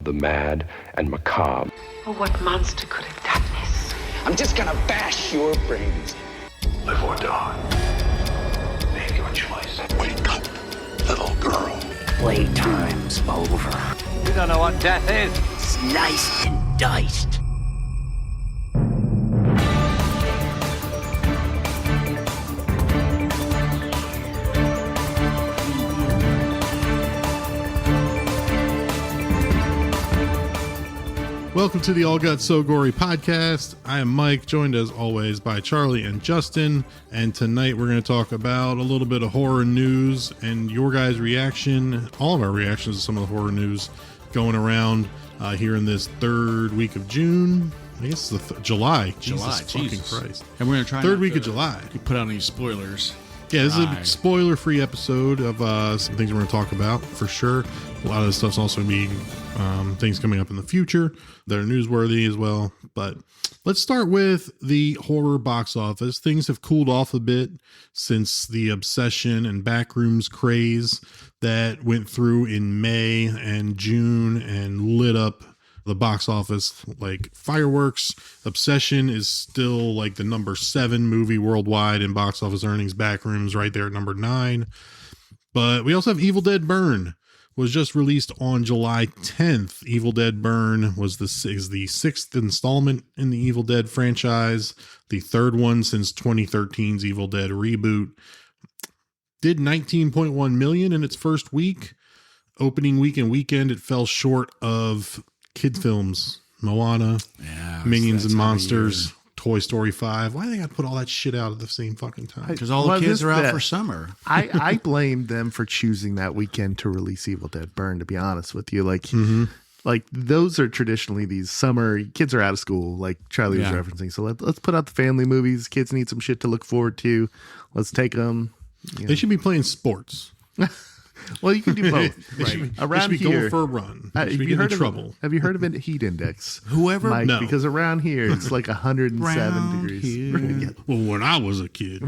the mad and macabre. Oh, what monster could have done this? I'm just gonna bash your brains. Live or die. Make your choice. Wake up, little girl. Playtime's over. You don't know what death is. Sliced and diced. Welcome to the All Guts So Gory podcast. I am Mike, joined as always by Charlie and Justin. And tonight we're going to talk about a little bit of horror news and your guys' reaction, all of our reactions to some of the horror news going around here in this third week of June. I guess it's July. Jesus fucking Christ. And we're going to try third week of July. Put out any spoilers. Yeah, this is a spoiler-free episode of some things we're going to talk about for sure. A lot of this stuff's also going to be things coming up in the future that are newsworthy as well. But let's start with the horror box office. Things have cooled off a bit since the Obsession and Backrooms craze that went through in May and June and lit up the box office like fireworks. Obsession is still like the number 7 movie worldwide in box office earnings. Backrooms right there at number 9. But we also have Evil Dead Burn, was just released on July 10th. Evil Dead Burn is the 6th installment in the Evil Dead franchise, the third one since 2013's Evil Dead reboot. Did 19.1 million in its first week. Opening week and weekend, it fell short of kids films, Moana, Minions and Monsters, Toy Story 5. Why do they got to put all that shit out at the same fucking time? Because all the kids are out for summer. I blame them for choosing that weekend to release Evil Dead Burn, to be honest with you. Like those are traditionally these summer, kids are out of school, like Charlie was referencing. So let's put out the family movies. Kids need some shit to look forward to. Let's take them. They should be playing sports. Well, you can do both. They should be going for a run. Have you heard of a heat index? Whoever, Mike, no. Because around here it's like 107 degrees. Well, when I was a kid,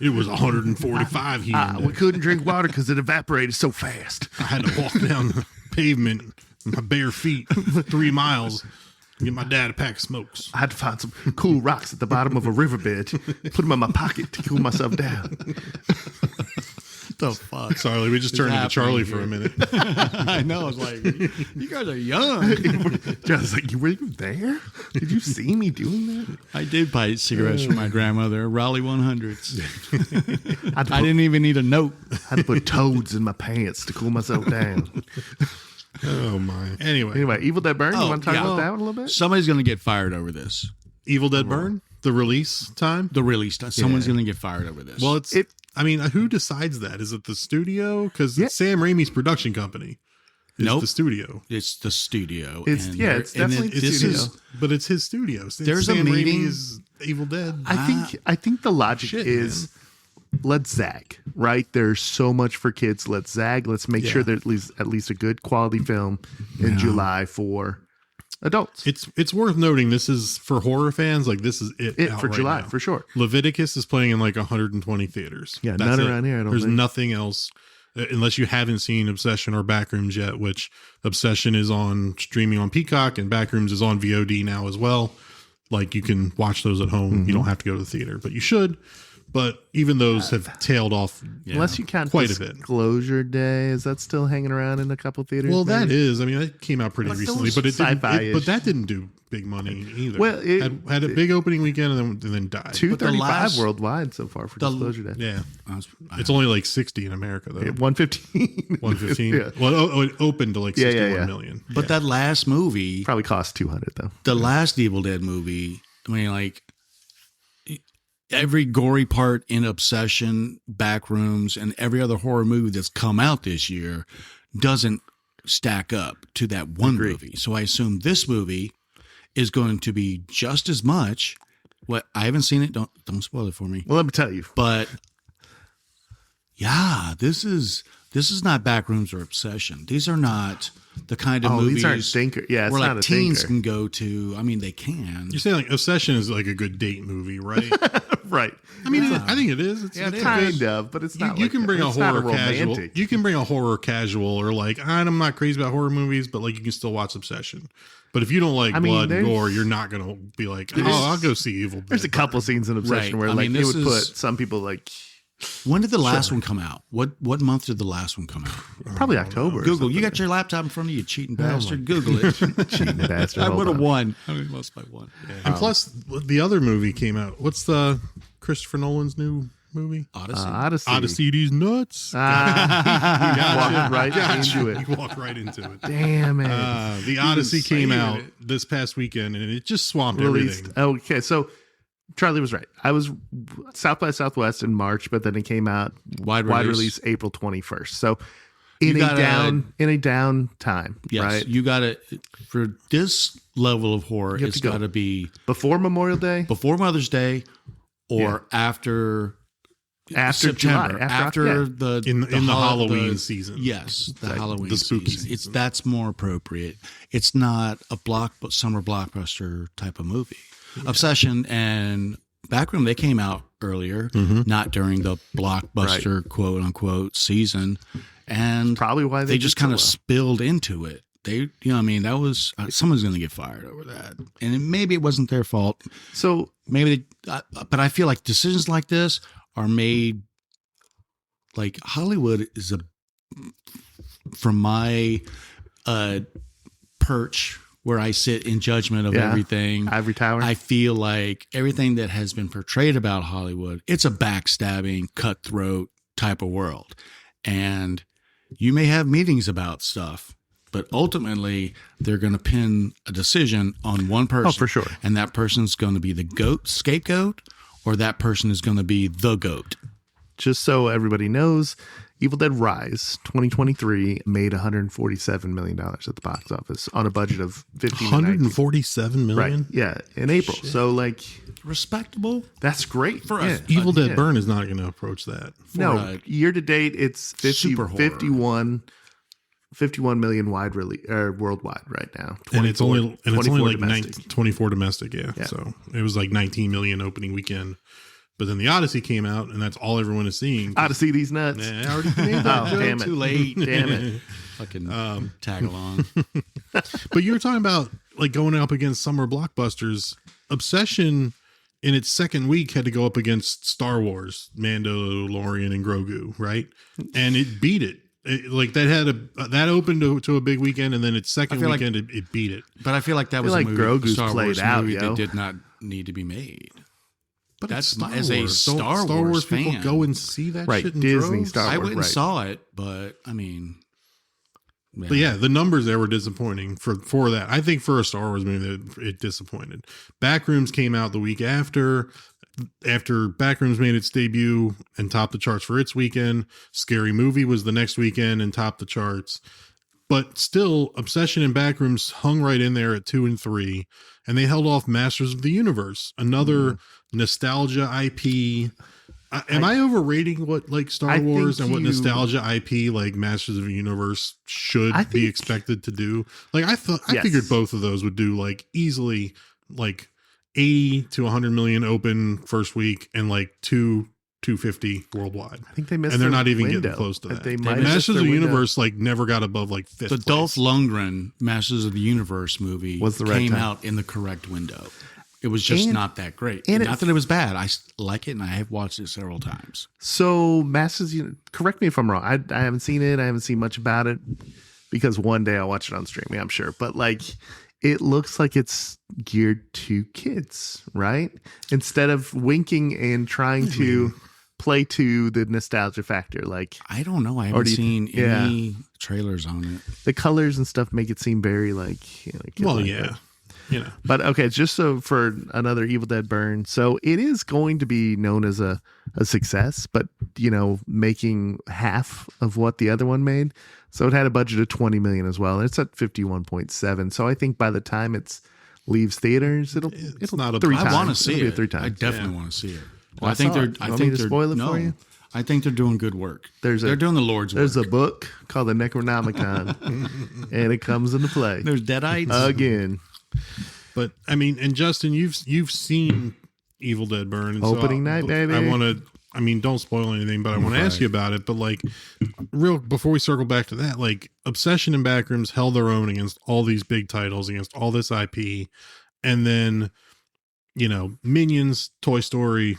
it was 145 heat index. We couldn't drink water because it evaporated so fast. I had to walk down the pavement with my bare feet 3 miles to get my dad a pack of smokes. I had to find some cool rocks at the bottom of a riverbed, put them in my pocket to cool myself down. The fuck? Sorry, we just turned into Charlie for a minute. I know. I was like, you guys are young. I was like, were you there? Did you see me doing that? I did buy cigarettes from my grandmother, Raleigh 100s. I didn't even need a note. I had to put toads in my pants to cool myself down. Oh, my. Anyway, Evil Dead Burn, you want to talk about that one a little bit? Somebody's going to get fired over this. Evil Dead Burn? The release time? The release time. Someone's going to get fired over this. Well, I mean, who decides that? Is it the studio? Because it's Sam Raimi's production company. Nope. The studio. It's the studio. It's definitely the studio. But it's his studio. There's Sam a meeting. Raimi's Evil Dead. I think the logic is let's zag, right? There's so much for kids. Let's zag. Let's make sure there's at least a good quality film in July for adults. It's worth noting this is for horror fans. Like this is it for right July now. For sure. Leviticus is playing in like 120 theaters. Yeah, none around here. There's nothing else unless you haven't seen Obsession or Backrooms yet. Which Obsession is on streaming on Peacock and Backrooms is on VOD now as well. Like you can watch those at home. You don't have to go to the theater, but you should. But even those have tailed off, unless you count quite a bit. Disclosure Day, is that still hanging around in a couple theaters? Well, that is. I mean, that came out pretty recently, but that didn't do big money either. Well, it had a big opening weekend and then died. 235 worldwide so far for Disclosure Day. Yeah, it's only like 60 in America though. 115. 115. Yeah. Well, it opened to like 61 million. But that last movie probably cost 200 though. The last Evil Dead movie. I mean, like. Every gory part in Obsession, Backrooms, and every other horror movie that's come out this year doesn't stack up to that one movie. So I assume this movie is going to be just as much. What I haven't seen it. Don't spoil it for me. Well, let me tell you. But yeah, this is this is not Backrooms or Obsession. These are not the kind of movies these aren't thinker. Yeah, it's where not like a teens thinker. can go to. I mean, they can. You're saying like Obsession is like a good date movie, right? Right. I mean, I think it is. It's Kind of, but it's not. You can bring a it's not horror casual. romantic. You can bring a horror casual, or like I'm not crazy about horror movies, but like you can still watch Obsession. But if you don't like blood and gore, you're not gonna be like, I'll go see Evil Dead. There's a couple scenes in Obsession where like it would put some people like. When did the last one come out? What month did the last one come out? Probably October. Google. You got your laptop in front of you, cheating bastard. Google it. Cheating bastard. I Hold would have on. won. I mean, lost by one. Yeah. And plus, the other movie came out. What's the Christopher Nolan's new movie? Odyssey. Odyssey. These nuts. Walked right into it. You walk right into it. Damn it. The Odyssey came out this past weekend, and it just swamped everything. Okay, so Charlie was right. I was South by Southwest in March, but then it came out wide release April 21st. So in a down time, yes, right? You got to for this level of horror. It's got to be before Memorial Day, before Mother's Day, or after September, July, after the Halloween season. Yes, the Halloween, the spooky season. That's more appropriate. It's not a summer blockbuster type of movie. Yeah. Obsession and Backroom, they came out earlier, not during the blockbuster quote unquote season, and that's probably why they just kind of spilled into it. They, I mean, that was someone's going to get fired over that, and maybe it wasn't their fault. So maybe, but I feel like decisions like this are made. Like Hollywood is from my perch where I sit in judgment of everything. Ivory Tower. I feel like everything that has been portrayed about Hollywood, it's a backstabbing, cutthroat type of world. And you may have meetings about stuff, but ultimately they're going to pin a decision on one person. Oh, for sure. And that person's going to be the scapegoat, or that person is going to be the goat. Just so everybody knows, Evil Dead Rise 2023 made $147 million at the box office on a budget of $147 million? Right. Yeah, in April. Shit. So, like, respectable. That's great for us. Evil Dead Burn is not going to approach that. No, year to date, it's 51 million worldwide right now. And it's only like domestic. 24 domestic. Yeah. So it was like 19 million opening weekend. But then the Odyssey came out, and that's all everyone is seeing. Odyssey, these nuts. I already made that joke. Damn it. Too late. Damn it. Fucking tag along. But you were talking about like going up against summer blockbusters. Obsession in its second week had to go up against Star Wars, Mandalorian, and Grogu, right? And it beat it. Like that opened to a big weekend, and then its second weekend it beat it. But I feel like that was like a movie, Grogu's Star played Wars out, movie yo. that did not need to be made. But that's Star as a Wars. Star Star Wars Wars fan. people go and see that Right, shit in Disney, droves? Star Wars. I went and right. saw it, but I mean, But yeah, the numbers there were disappointing for that. I think for a Star Wars movie, it disappointed. Backrooms came out the week after Backrooms made its debut and topped the charts for its weekend. Scary Movie was the next weekend and topped the charts. But still, Obsession and Backrooms hung right in there at 2 and 3, and they held off Masters of the Universe, another nostalgia IP. Am I overrating what like Star Wars and what nostalgia IP like Masters of the Universe should be expected to do? Like I figured both of those would do like easily like 80 to 100 million open first week and like 250 worldwide. I think they missed. And they're their not even window. getting close to that. They might have Masters missed of the their window. Universe like never got above like fifth. the Dolph Lundgren Masters of the Universe movie Was the right came time. out in the correct window. It was just not that great. and Not that it was bad. I like it, and I have watched it several times. So Masters, correct me if I'm wrong. I haven't seen it. I haven't seen much about it because one day I'll watch it on streaming, I'm sure. But like, it looks like it's geared to kids, right? Instead of winking and trying to play to the nostalgia factor. Like, I don't know. I haven't seen any trailers on it. The colors and stuff make it seem very like, But okay, just so for another Evil Dead burn. So it is going to be known as a success, but making half of what the other one made. So it had a budget of 20 million as well. And it's at 51.7. So I think by the time it leaves theaters, it'll not a three I times. want to see It'll be it. a 3 times. I definitely want to see it. Well, I think they're. I think they're. Spoil it for you. I think they're doing good work. They're doing the Lord's work. There's a book called the Necronomicon, and it comes into play. There's Deadites again. But I mean, and Justin, you've seen Evil Dead Burn. And Opening night, baby. I want to. I mean, don't spoil anything, but I want to ask you about it. But like, real before we circle back to that, like, Obsession and Backrooms held their own against all these big titles, against all this IP, and then, you know, Minions, Toy Story,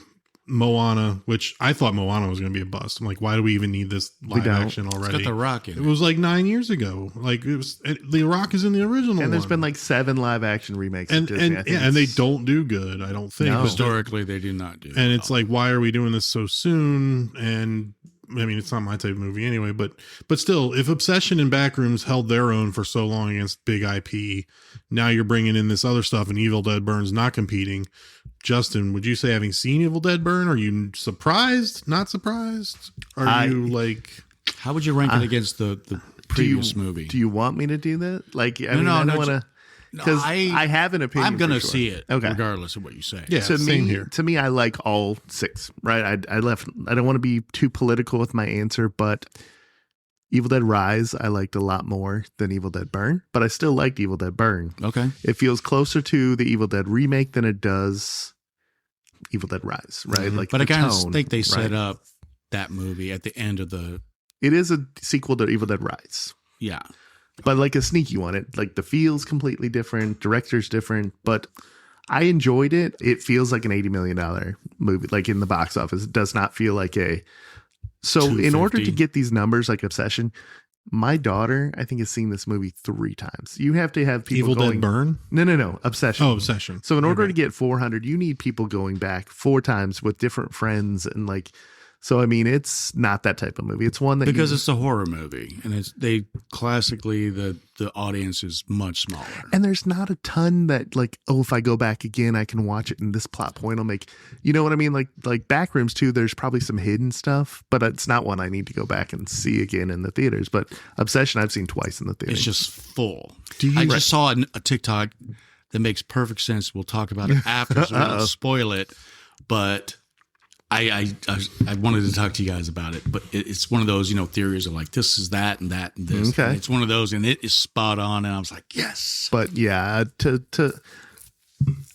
Moana, which I thought Moana was going to be a bust. I'm like, why do we even need this live action already? It's got The Rock in it. It was like 9 years ago. Like, it was The Rock is in the original, and there's one. been like 7 live action remakes, and of Disney. and they don't do good. I don't think Historically they do not do. And it's like, why are we doing this so soon? And I mean, it's not my type of movie anyway. But still, if Obsession and Backrooms held their own for so long against big IP, now you're bringing in this other stuff, and Evil Dead Burn's not competing. Justin, would you say, having seen Evil Dead Burn, are you surprised? Not surprised? You like? How would you rank it against the previous movie? Do you want me to do that? Like, I don't want to, because I have an opinion. I'm going to sure. see it, okay, regardless of what you say. Yeah, same here. To me, I like all 6. Right? I don't want to be too political with my answer, but Evil Dead Rise I liked a lot more than Evil Dead Burn, but I still liked Evil Dead Burn. Okay. It feels closer to the Evil Dead remake than it does Evil Dead Rise, right? Mm-hmm. Like, but I kind of think they right? set up that movie at the end of the. It is a sequel to Evil Dead Rise. Yeah. But like a sneaky one. It like the feel's completely different, director's different, but I enjoyed it. It feels like an $80 million movie, like in the box office. It does not feel like a. So in order to get these numbers like Obsession, my daughter, I think, has seen this movie 3 times. You have to have people Evil going. Dead Burn? No. Obsession. Oh, Obsession. So in order to get 400, you need people going back 4 times with different friends and like. So I mean, it's not that type of movie. It's one that because it's a horror movie, and they classically the audience is much smaller. And there's not a ton that like, oh, if I go back again, I can watch it, and this plot point will make, you know what I mean? Like Backrooms too. There's probably some hidden stuff, but it's not one I need to go back and see again in the theaters. But Obsession, I've seen twice in the theater. It's just full. I just saw a TikTok that makes perfect sense. We'll talk about it after, so we don't spoil it. But I wanted to talk to you guys about it, but it's one of those, you know, theories of like, this is that and that and this. Okay. And it's one of those, and it is spot on. And I was like, yes. But yeah,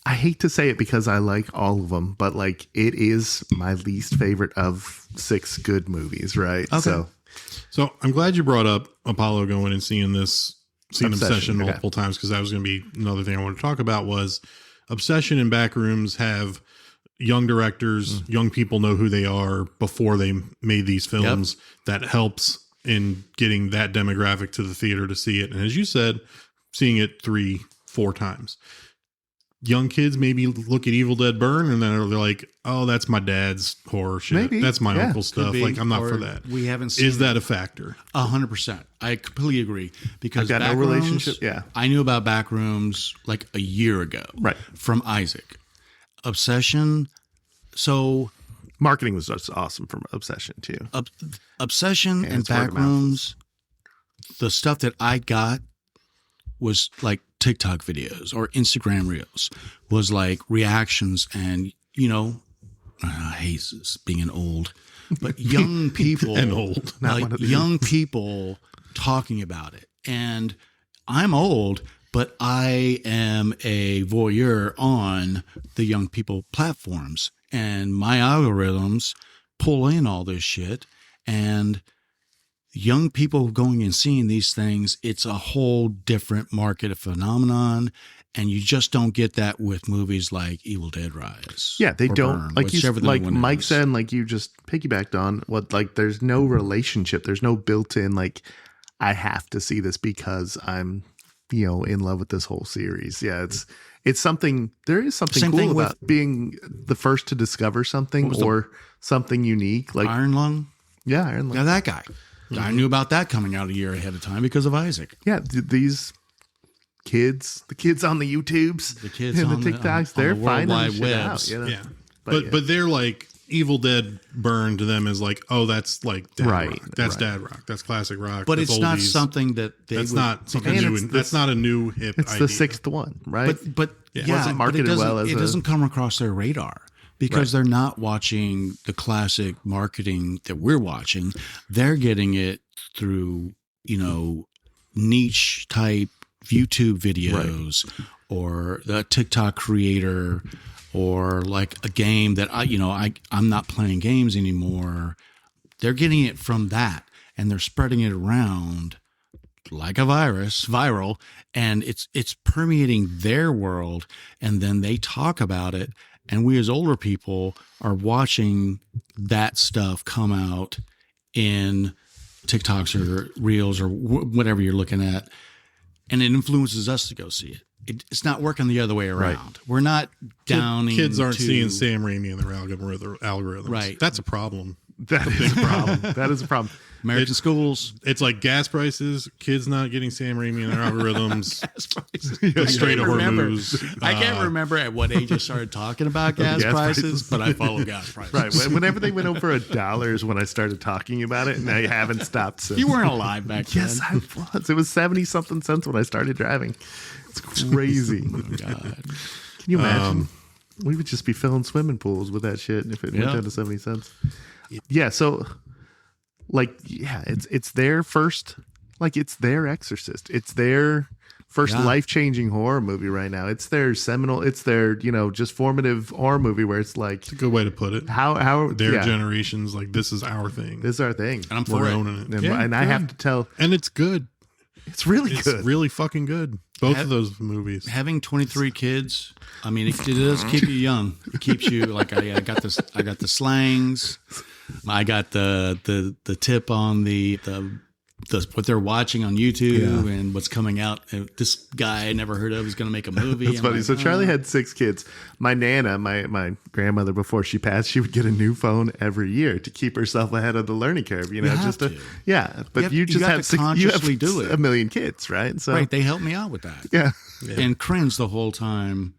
I hate to say it because I like all of them, but like it is my least favorite of 6 good movies, right? Okay. So I'm glad you brought up Apollo going and seeing Obsession okay. multiple times, because that was going to be another thing I wanted to talk about. Was Obsession and Backrooms have young directors, young people know who they are before they made these films. That helps in getting that demographic to the theater to see it. And as you said, seeing it 3-4 times. Young kids maybe look at Evil Dead Burn and then they're like, oh, that's my dad's horror shit. Maybe. That's my Yeah, uncle's stuff. Like, I'm not for that. We haven't seen Is that a factor? 100%. I completely agree, because I've got no Backrooms, relationship. Yeah. I knew about Backrooms like a year ago, Right. from Isaac. Obsession. So Marketing was just awesome from Obsession too. Obsession and it's word of mouth. Backrooms, the stuff that I got was like TikTok videos or Instagram reels, was like reactions, and you know, I hate this being old, but young people And old. Not like one of these. young people talking about it. And I'm old, but I am a voyeur on the young people platforms, and my algorithms pull in all this shit. And young people going and seeing these things, it's a whole different market phenomenon. And you just don't get that with movies like Evil Dead Rise. Yeah, they or don't Burn, like whichever the like one Mike is. said, and like you just piggybacked on what, like there's no relationship, there's no built-in like I have to see this because I'm, you know, in love with this whole series. Yeah, it's something. There is something Same thing cool with- about being the first to discover something or something unique. Like Iron Lung. yeah, Iron Lung. Yeah, that guy. I knew about that coming out a year ahead of time because of Isaac. Yeah, these kids, the kids on the YouTubes, The kids and on the the- TikToks, on they're the World finding Wide shit Webs. out. You know? Yeah. But But they're like, Evil Dead Burn to them is like, oh, that's like dad Right, rock. That's right. dad rock. That's classic rock. But That's it's not oldies. something that they That's would, not something And new. it's That's not a new hip it's idea. the 6th one, right? But Yeah. yeah, Wasn't but marketed it doesn't, well as it a- doesn't come across their radar because they're not watching the classic marketing that we're watching. They're getting it through, niche type YouTube videos or the TikTok creator, or like a game that I'm not playing games anymore. They're getting it from that, and they're spreading it around like a virus, viral, and it's permeating their world, and then they talk about it, and we as older people are watching that stuff come out in TikToks or Reels or whatever you're looking at, and it influences us to go see it. It's not working the other way around. Right. We're not downing. Kids aren't seeing Sam Raimi in their algorithms. Right. That's a problem. That is a problem. That is a problem. American schools. It's like gas prices. Kids not getting Sam Raimi in their algorithms. Gas prices. Straight horror moves. I can't remember at what age I started talking about gas prices, but I follow gas prices. Right. Whenever they went over $1 is when I started talking about it, and I haven't stopped since. You weren't alive back then. Yes, I was. It was 70-something cents when I started driving. It's crazy. Oh, my God. Can you imagine? We would just be filling swimming pools with that shit if it went down to 70 cents. Yeah, so it's their first, it's their Exorcist. It's their first life-changing horror movie right now. It's their seminal, it's their, just formative horror movie where it's like, it's a good way to put it. How their generations, this is our thing. This is our thing. And I'm for owning it. And I have to tell. And it's good. It's really good. It's really fucking good. Both of those movies. Having 23 kids, I mean, it does keep you young. It keeps you I got this. I got the slangs. I got the tip on the what they're watching on YouTube and what's coming out. This guy I never heard of is going to make a movie. That's funny. So Charlie had 6 kids. My Nana, my grandmother, before she passed, she would get a new phone every year to keep herself ahead of the learning curve. But you have to consciously do it. 1 million kids, right? So right, they helped me out with that. Yeah. And cringe the whole time.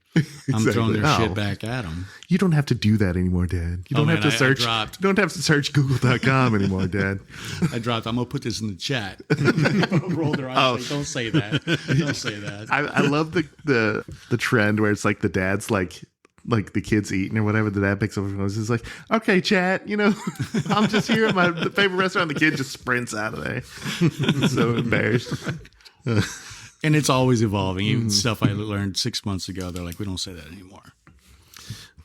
I'm throwing their shit back at them. You don't have to do that anymore, Dad. You don't have to search. You don't have to search Google.com anymore, Dad. I dropped. I'm gonna put this in the chat. Roll their eyes. Like, don't say that. Don't say that. I love the trend where it's like the dad's like the kids eating or whatever. The dad picks up his phone. He's like, "Okay, chat. I'm just here at my favorite restaurant." The kid just sprints out of there. So embarrassed. And it's always evolving. Even stuff I learned 6 months ago, they're like, we don't say that anymore.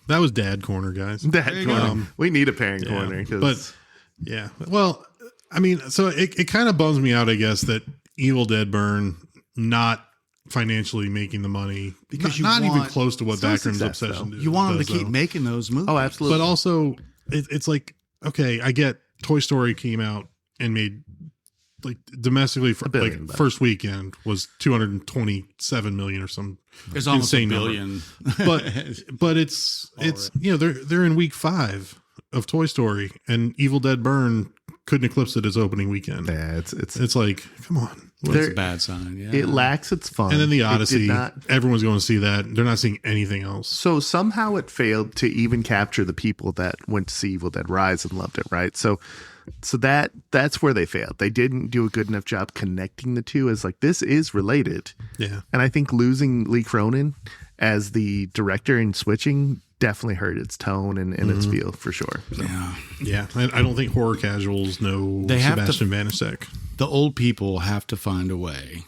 That was Dad Corner, guys. Dad Corner. We need a parent corner. But, yeah. Well, I mean, so it kind of bums me out, I guess, that Evil Dead Burn not financially making the money. Because not even close to what Backrooms Obsession did. You want them to keep making those movies. Oh, absolutely. But also, it's like, okay, I get Toy Story came out and made... domestically for first weekend was 227 million or some it's almost insane $1 billion but it's they're in week 5 of Toy Story, and Evil Dead Burn couldn't eclipse it as opening weekend. Yeah, it's like, come on, that's a bad sign. It lacks its fun. And then the Odyssey, everyone's going to see that. They're not seeing anything else. So somehow it failed to even capture the people that went to see Evil Dead Rise and loved it, right? So that's where they failed. They didn't do a good enough job connecting the two as this is related. Yeah. And I think losing Lee Cronin as the director and switching definitely hurt its tone and its feel for sure. So. Yeah. I don't think horror casuals know Sebastian Vanasek. The old people have to find a way.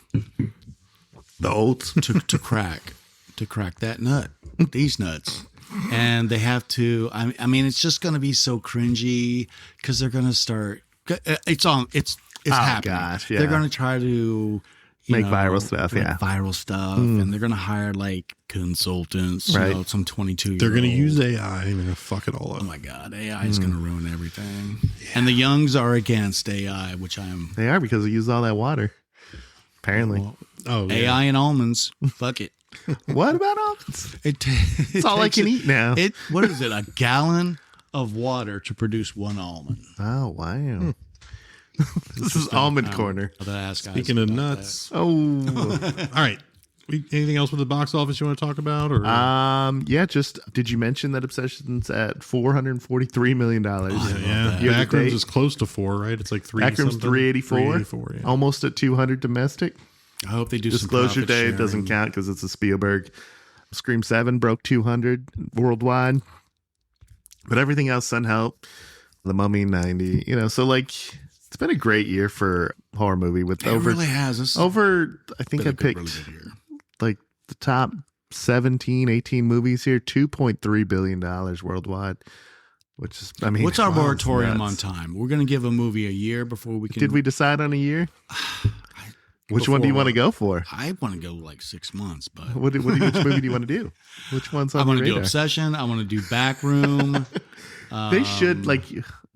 The olds to crack that nut. These nuts. And they have to. I mean, it's just going to be so cringy because they're going to start. It's happening. Gosh, yeah. They're going to try to make viral stuff. And they're going to hire consultants. Right. Some 22. They're going to use AI and they're going to fuck it all up. Oh my God, AI is going to ruin everything. Yeah. And the youngs are against AI, which I'm. They are because they use all that water. Apparently. AI and almonds. Fuck it. What about almonds? It's all I can eat now. What is it? A gallon of water to produce 1 almond. Oh, wow. This is Almond Corner. Speaking of nuts. That. Oh. All right. Anything else with the box office you want to talk about? Or? Did you mention that Obsession's at $443 million? Yeah. Backrooms is close to 4, right? It's like 3. Backrooms 384. Yeah. Almost at 200 domestic. I hope they do Disclosure Day sharing. Doesn't count because it's a Spielberg. Scream 7 broke 200 worldwide. But everything else, Sun Help, The Mummy 90, so like it's been a great year for horror movie with It really has. This I think I picked really good year. like the top 17, 18 movies here, $2.3 billion worldwide, which is, what's our wow, moratorium on nuts. time? We're going to give a movie a year before we can. Did we decide on a year? Which one do you want to go for? I want to go like 6 months, but Which movie do you want to do? Which one's on I want your to do radar? Obsession. I want to do Backroom. They should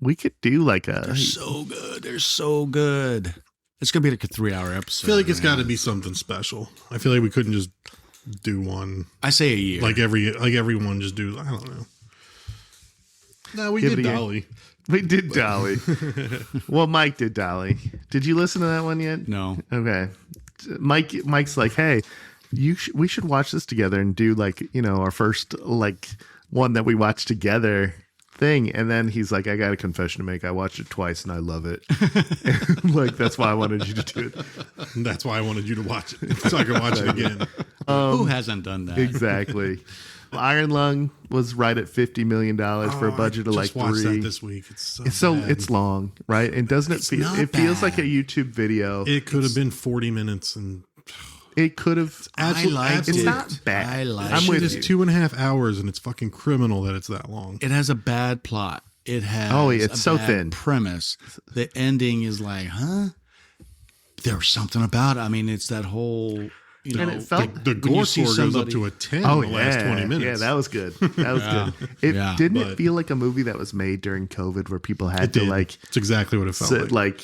we could do like a. They're so good. They're so good. It's gonna be like a 3-hour episode. I feel like it's got to be something special. I feel like we couldn't just do one. I say a year. Like everyone just do. I don't know. No, we did Dolly. We did Dolly. Well, Mike did Dolly. Did you listen to that one yet? No. Okay. Mike's like, hey, we should watch this together and do like, our first like one that we watched together thing. And then he's like, I got a confession to make. I watched it twice and I love it. Like, that's why I wanted you to do it. That's why I wanted you to watch it so I could watch it again. Who hasn't done that? Exactly. Iron Lung was right at $50 million for a budget of like I just watched $3. that this week. It's bad. It's long, right? And doesn't it feel? not It feels bad. like a YouTube video. It could have been 40 minutes and It could have. I liked It's it. not bad. I liked I'm shit with is you. 2.5 hours and it's fucking criminal that it's that long. It has a bad plot. It has it's a so bad thin. premise. The ending is like, huh? There's something about it. I mean, it's that whole, And it felt- The when you gore see score goes up somebody- to a 10 Oh, in the last 20 minutes. Yeah, that was good. That was good. It didn't it but- feel like a movie that was made during COVID where people had It to did. like It's exactly what it felt sit like.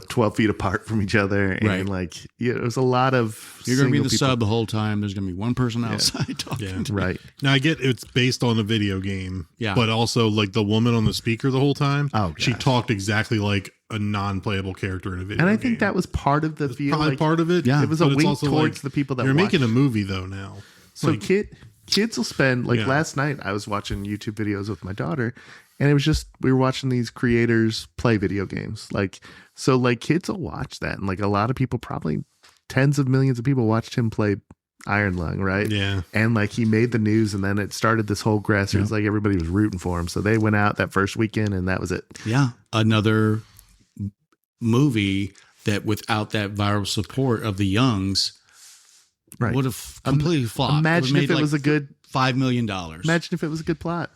12 feet apart from each other and Right. like it was a lot of You're going to be single the people- sub the whole time. There's going to be one person outside talking. Yeah. right. Now I get it's based on a video game, Yeah. but also like the woman on the speaker the whole time, Oh, she gosh. talked exactly like a non-playable character in a video And I game. think that was part of the feel. probably Like, part of it. Yeah. it was a but it's wink also towards like, the people that you're making a watch. movie though now. So Like, kids will spend like Yeah. last night I was watching YouTube videos with my daughter and it was just we were watching these creators play video games. Like so like kids will watch that and like a lot of people, probably tens of millions of people, watched him play Iron Lung, right? Yeah. And like he made the news and then it started this whole grassroots, like everybody was rooting for him. So they went out that first weekend and that was it. Yeah. Another movie that without that viral support of the youngs Right. would have completely flopped. Imagine It if would it have was a good $5 million. imagine if it was a good plot.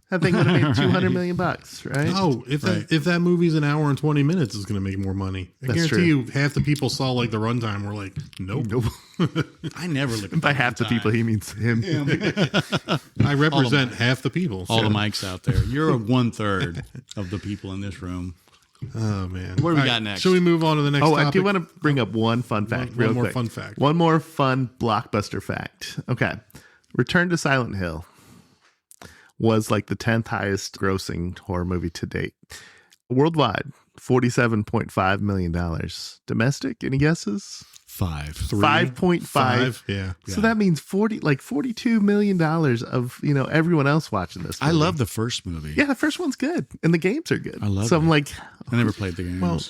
That thing would have made $200 million, right? Oh, if that movie's an hour and 20 minutes, it's going to make more money. I That's guarantee true. you, half the people saw like the runtime were like, nope. I never look at By that half the time. people he means him. I represent half the people. All so- the mics out there. You're 1/3 of the people in this room. Oh man, What do we All got next? Should we move on to the next? Oh, topic? I do want to bring up one fun fact. One real more quick. fun fact. One more fun blockbuster fact. Okay. Return to Silent Hill was like the 10th highest grossing horror movie to date. Worldwide, $47.5 million. Domestic, any guesses? 5. 5.5. Yeah. So that means $42 million of, everyone else watching this I movie. love the first movie. Yeah, the first one's good. And the games are good. I love So it. I'm like, I never played the games. Well,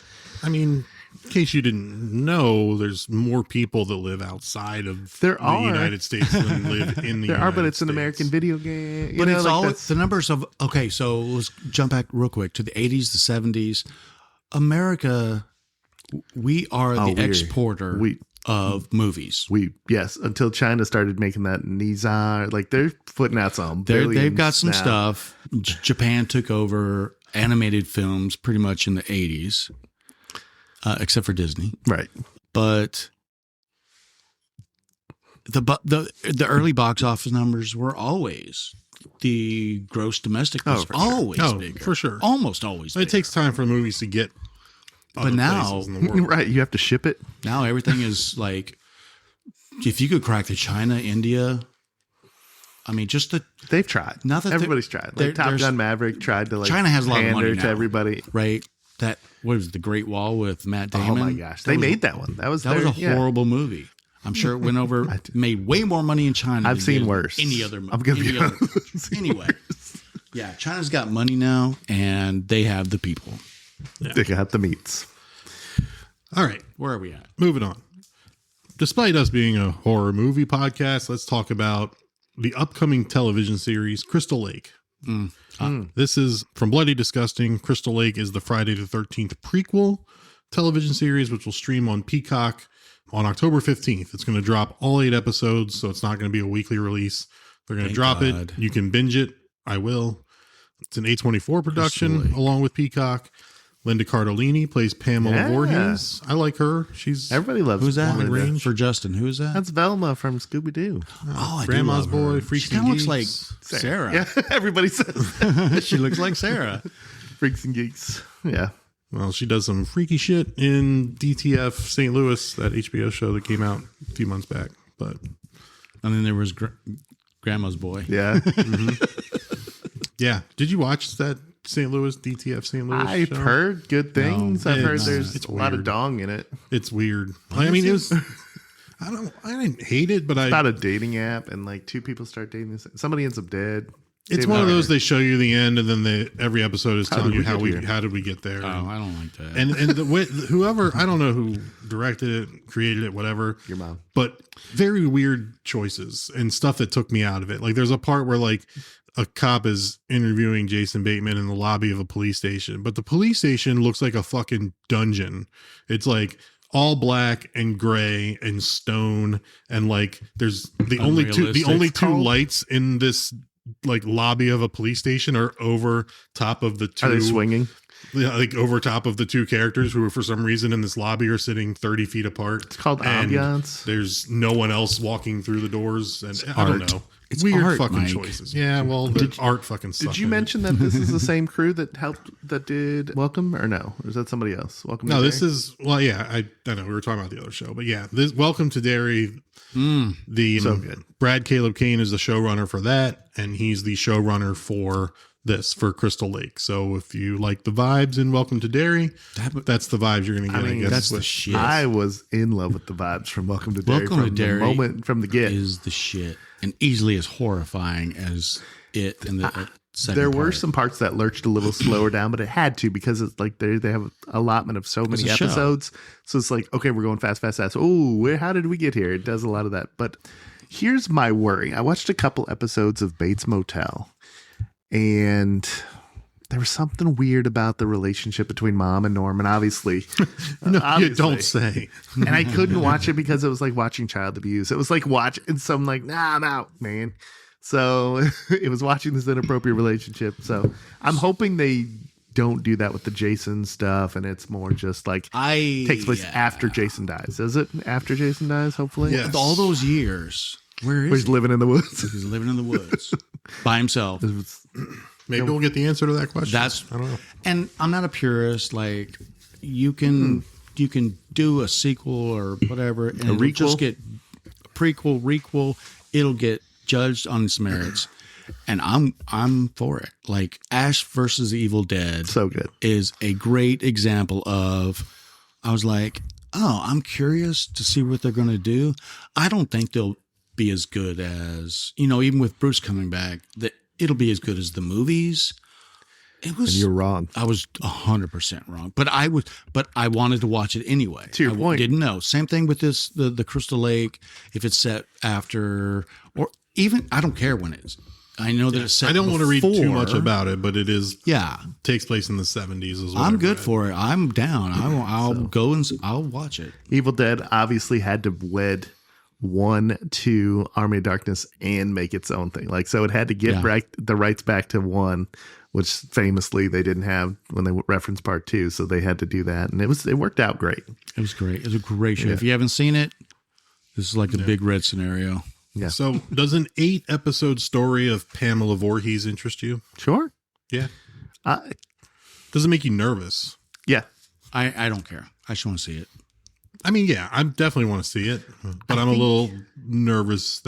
I mean, in case you didn't know, there's more people that live outside of There the are. United States than live in the there United are, but it's an States. American video game. but it's all that's- the numbers of, okay, so let's jump back real quick to the 80s, the 70s. America, we are the exporter of movies. Yes, until China started making that Nizar, like they're putting out some. They've got some now. stuff. Japan took over animated films pretty much in the 80s, except for Disney. Right. But the early box office numbers were always the gross domestic was for sure. always Oh, bigger. for sure. Almost always It bigger. takes time for movies to get. But other now- places in the world. Right. You have to ship it. Now everything is like, if you could crack the China, India, I mean, just the They've tried. Not that Everybody's tried. Like Top there's- Gun Maverick tried to like China has a lot of pander money to now. everybody. right that what was it, the Great Wall with Matt Damon? Oh my gosh. They made that one. That was That was a yeah. horrible movie. I'm sure it went over, made way more money in China. I've than seen did worse. Any other movie? I'm gonna be honest. I've seen Anyway, yeah, China's got money now, and they have the people. They got the meats. All right, Where are we at? moving on. Despite us being a horror movie podcast, let's talk about the upcoming television series Crystal Lake. This is from Bloody Disgusting. Crystal Lake is the Friday the 13th prequel television series, which will stream on Peacock on October 15th. It's going to drop all 8 episodes, so it's not going to be a weekly release. They're going to drop it. You can binge it. I will. It's an A24 production along with Peacock. Linda Cardellini plays Pamela Vorhees. I like her. Everybody loves Who's that? Linda. For Justin, who's that? That's Velma from Scooby-Doo. Oh, I Grandma's do love Boy, her. Freaks She and kind of looks Geeks. like Sarah. Yeah, everybody says that. She looks like Sarah. Freaks and Geeks. Yeah. Well, she does some freaky shit in DTF St. Louis, that HBO show that came out a few months back. But And then there was Grandma's Boy. Yeah. yeah, did you watch that St. Louis DTF St. Louis? I've show? heard good things. No, I've heard it's there's a lot of weird. dong in it. It's weird. I mean, it was. I didn't hate it, but It's about a dating app, and like 2 people start dating this. Somebody ends up dead. It's one of those they show you the end, and then every episode is telling you how did we get there. Oh, I don't like that. And whoever, I don't know who directed it, created it, whatever. Your mom. But very weird choices and stuff that took me out of it. Like there's a part where like a cop is interviewing Jason Bateman in the lobby of a police station, but the police station looks like a fucking dungeon. It's like all black and gray and stone, and like there's the only two lights in this like lobby of a police station are over top of the 2. Are they swinging? Yeah, like over top of the 2 characters who, for some reason, in this lobby are sitting 30 feet apart. It's called ambiance. There's no one else walking through the doors, and I don't know. It's weird art, fucking Mike. choices. Yeah, well, the art fucking sucks. Did you mention that this is the same crew that did Welcome, or no? Or is that somebody else? Welcome. No, to this Derry? is yeah. I know we were talking about the other show, but yeah, this Welcome to Derry. So good. Brad Caleb Kane is the showrunner for that, and he's the showrunner for Crystal Lake. So if you like the vibes in Welcome to Derry, that's the vibes you're going to get. I guess that's the shit. I was in love with the vibes from Welcome to Derry. Welcome to Derry the moment from the get is the shit, and easily as horrifying as it in the second there were part. some parts that lurched a little slower down, but it had to because it's like they have an allotment of so many a show. episodes. So it's like, okay, we're going fast. Oh, how did we get here? It does a lot of that. But here's my worry. I watched a couple episodes of Bates Motel, and there was something weird about the relationship between Mom and Norman, obviously. No, you don't say. And I couldn't watch it because it was like watching child abuse. It was like watching some like, nah, I'm out, man. So it was watching this inappropriate relationship. So I'm hoping they don't do that with the Jason stuff, and it's more just like takes place after Jason dies. Is it after Jason dies? Hopefully, Yes. all those years. Where is he's he? living in the woods. He's living in the woods by himself. Maybe we'll get the answer to that question. I don't know. And I'm not a purist. Like you can do a sequel or whatever, and it'll just get prequel, requel. It'll get judged on its merits, and I'm for it. Like Ash versus the Evil Dead, So good. is a great example of. I was like, oh, I'm curious to see what they're going to do. I don't think they'll be as good as even with Bruce coming back. That it'll be as good as the movies. It was. And you're wrong. I was 100% wrong, but I wanted to watch it anyway. To your point. Didn't know. Same thing with this, the Crystal Lake. If it's set after, or even, I don't care when it is. I know that it's set. I don't want to read too before. much about it, but it is. Yeah, takes place in the 70s as well. I'm good for it. I'm down. I'll go and I'll watch it. Evil Dead obviously had to wed 1 to Army of Darkness and make its own thing. Like, so it had to get the rights back to 1, which famously they didn't have when they referenced part 2. So they had to do that. And it worked out great. It was great. It was a great show. Yeah. If you haven't seen it, this is like a Big Red scenario. Yeah. So does an 8-episode story of Pamela Vorhees interest you? Sure. Yeah. Does it make you nervous? Yeah. I don't care. I just want to see it. I mean, yeah, I definitely want to see it, but I'm a little nervous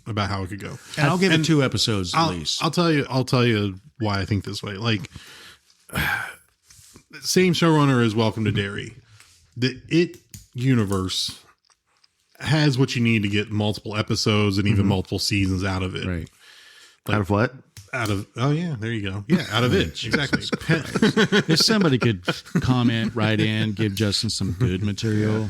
about how it could go. And I'll give it 2 episodes at least. I'll tell you why I think this way. Like, same showrunner as Welcome to Derry. The It universe has what you need to get multiple episodes and even multiple seasons out of it. Right. Like, out of what? Oh yeah, there you go. Yeah, out of it. Exactly. If somebody could comment right in, give Justin some good material.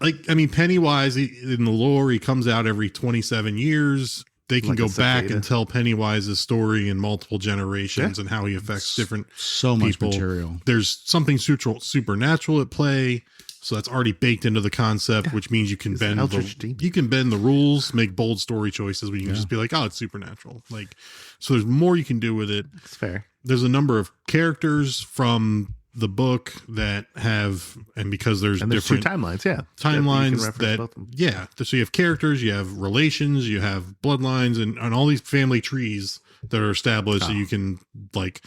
Like, I mean, Pennywise in the lore, he comes out every 27 years. they can Like a go back cicada. and tell Pennywise's story in multiple generations and how he affects different So much people. material. There's something supernatural at play, so that's already baked into the concept, which means you can bend Eldritch Demon. the rules, make bold story choices where you can just be like, oh, it's supernatural. Like, so there's more you can do with it. It's fair. There's a number of characters from the book that have, and because there's And there's two different timelines, yeah. timelines You can reference that, both of them. yeah. So you have characters, you have relations, you have bloodlines, and all these family trees that are established, so you can like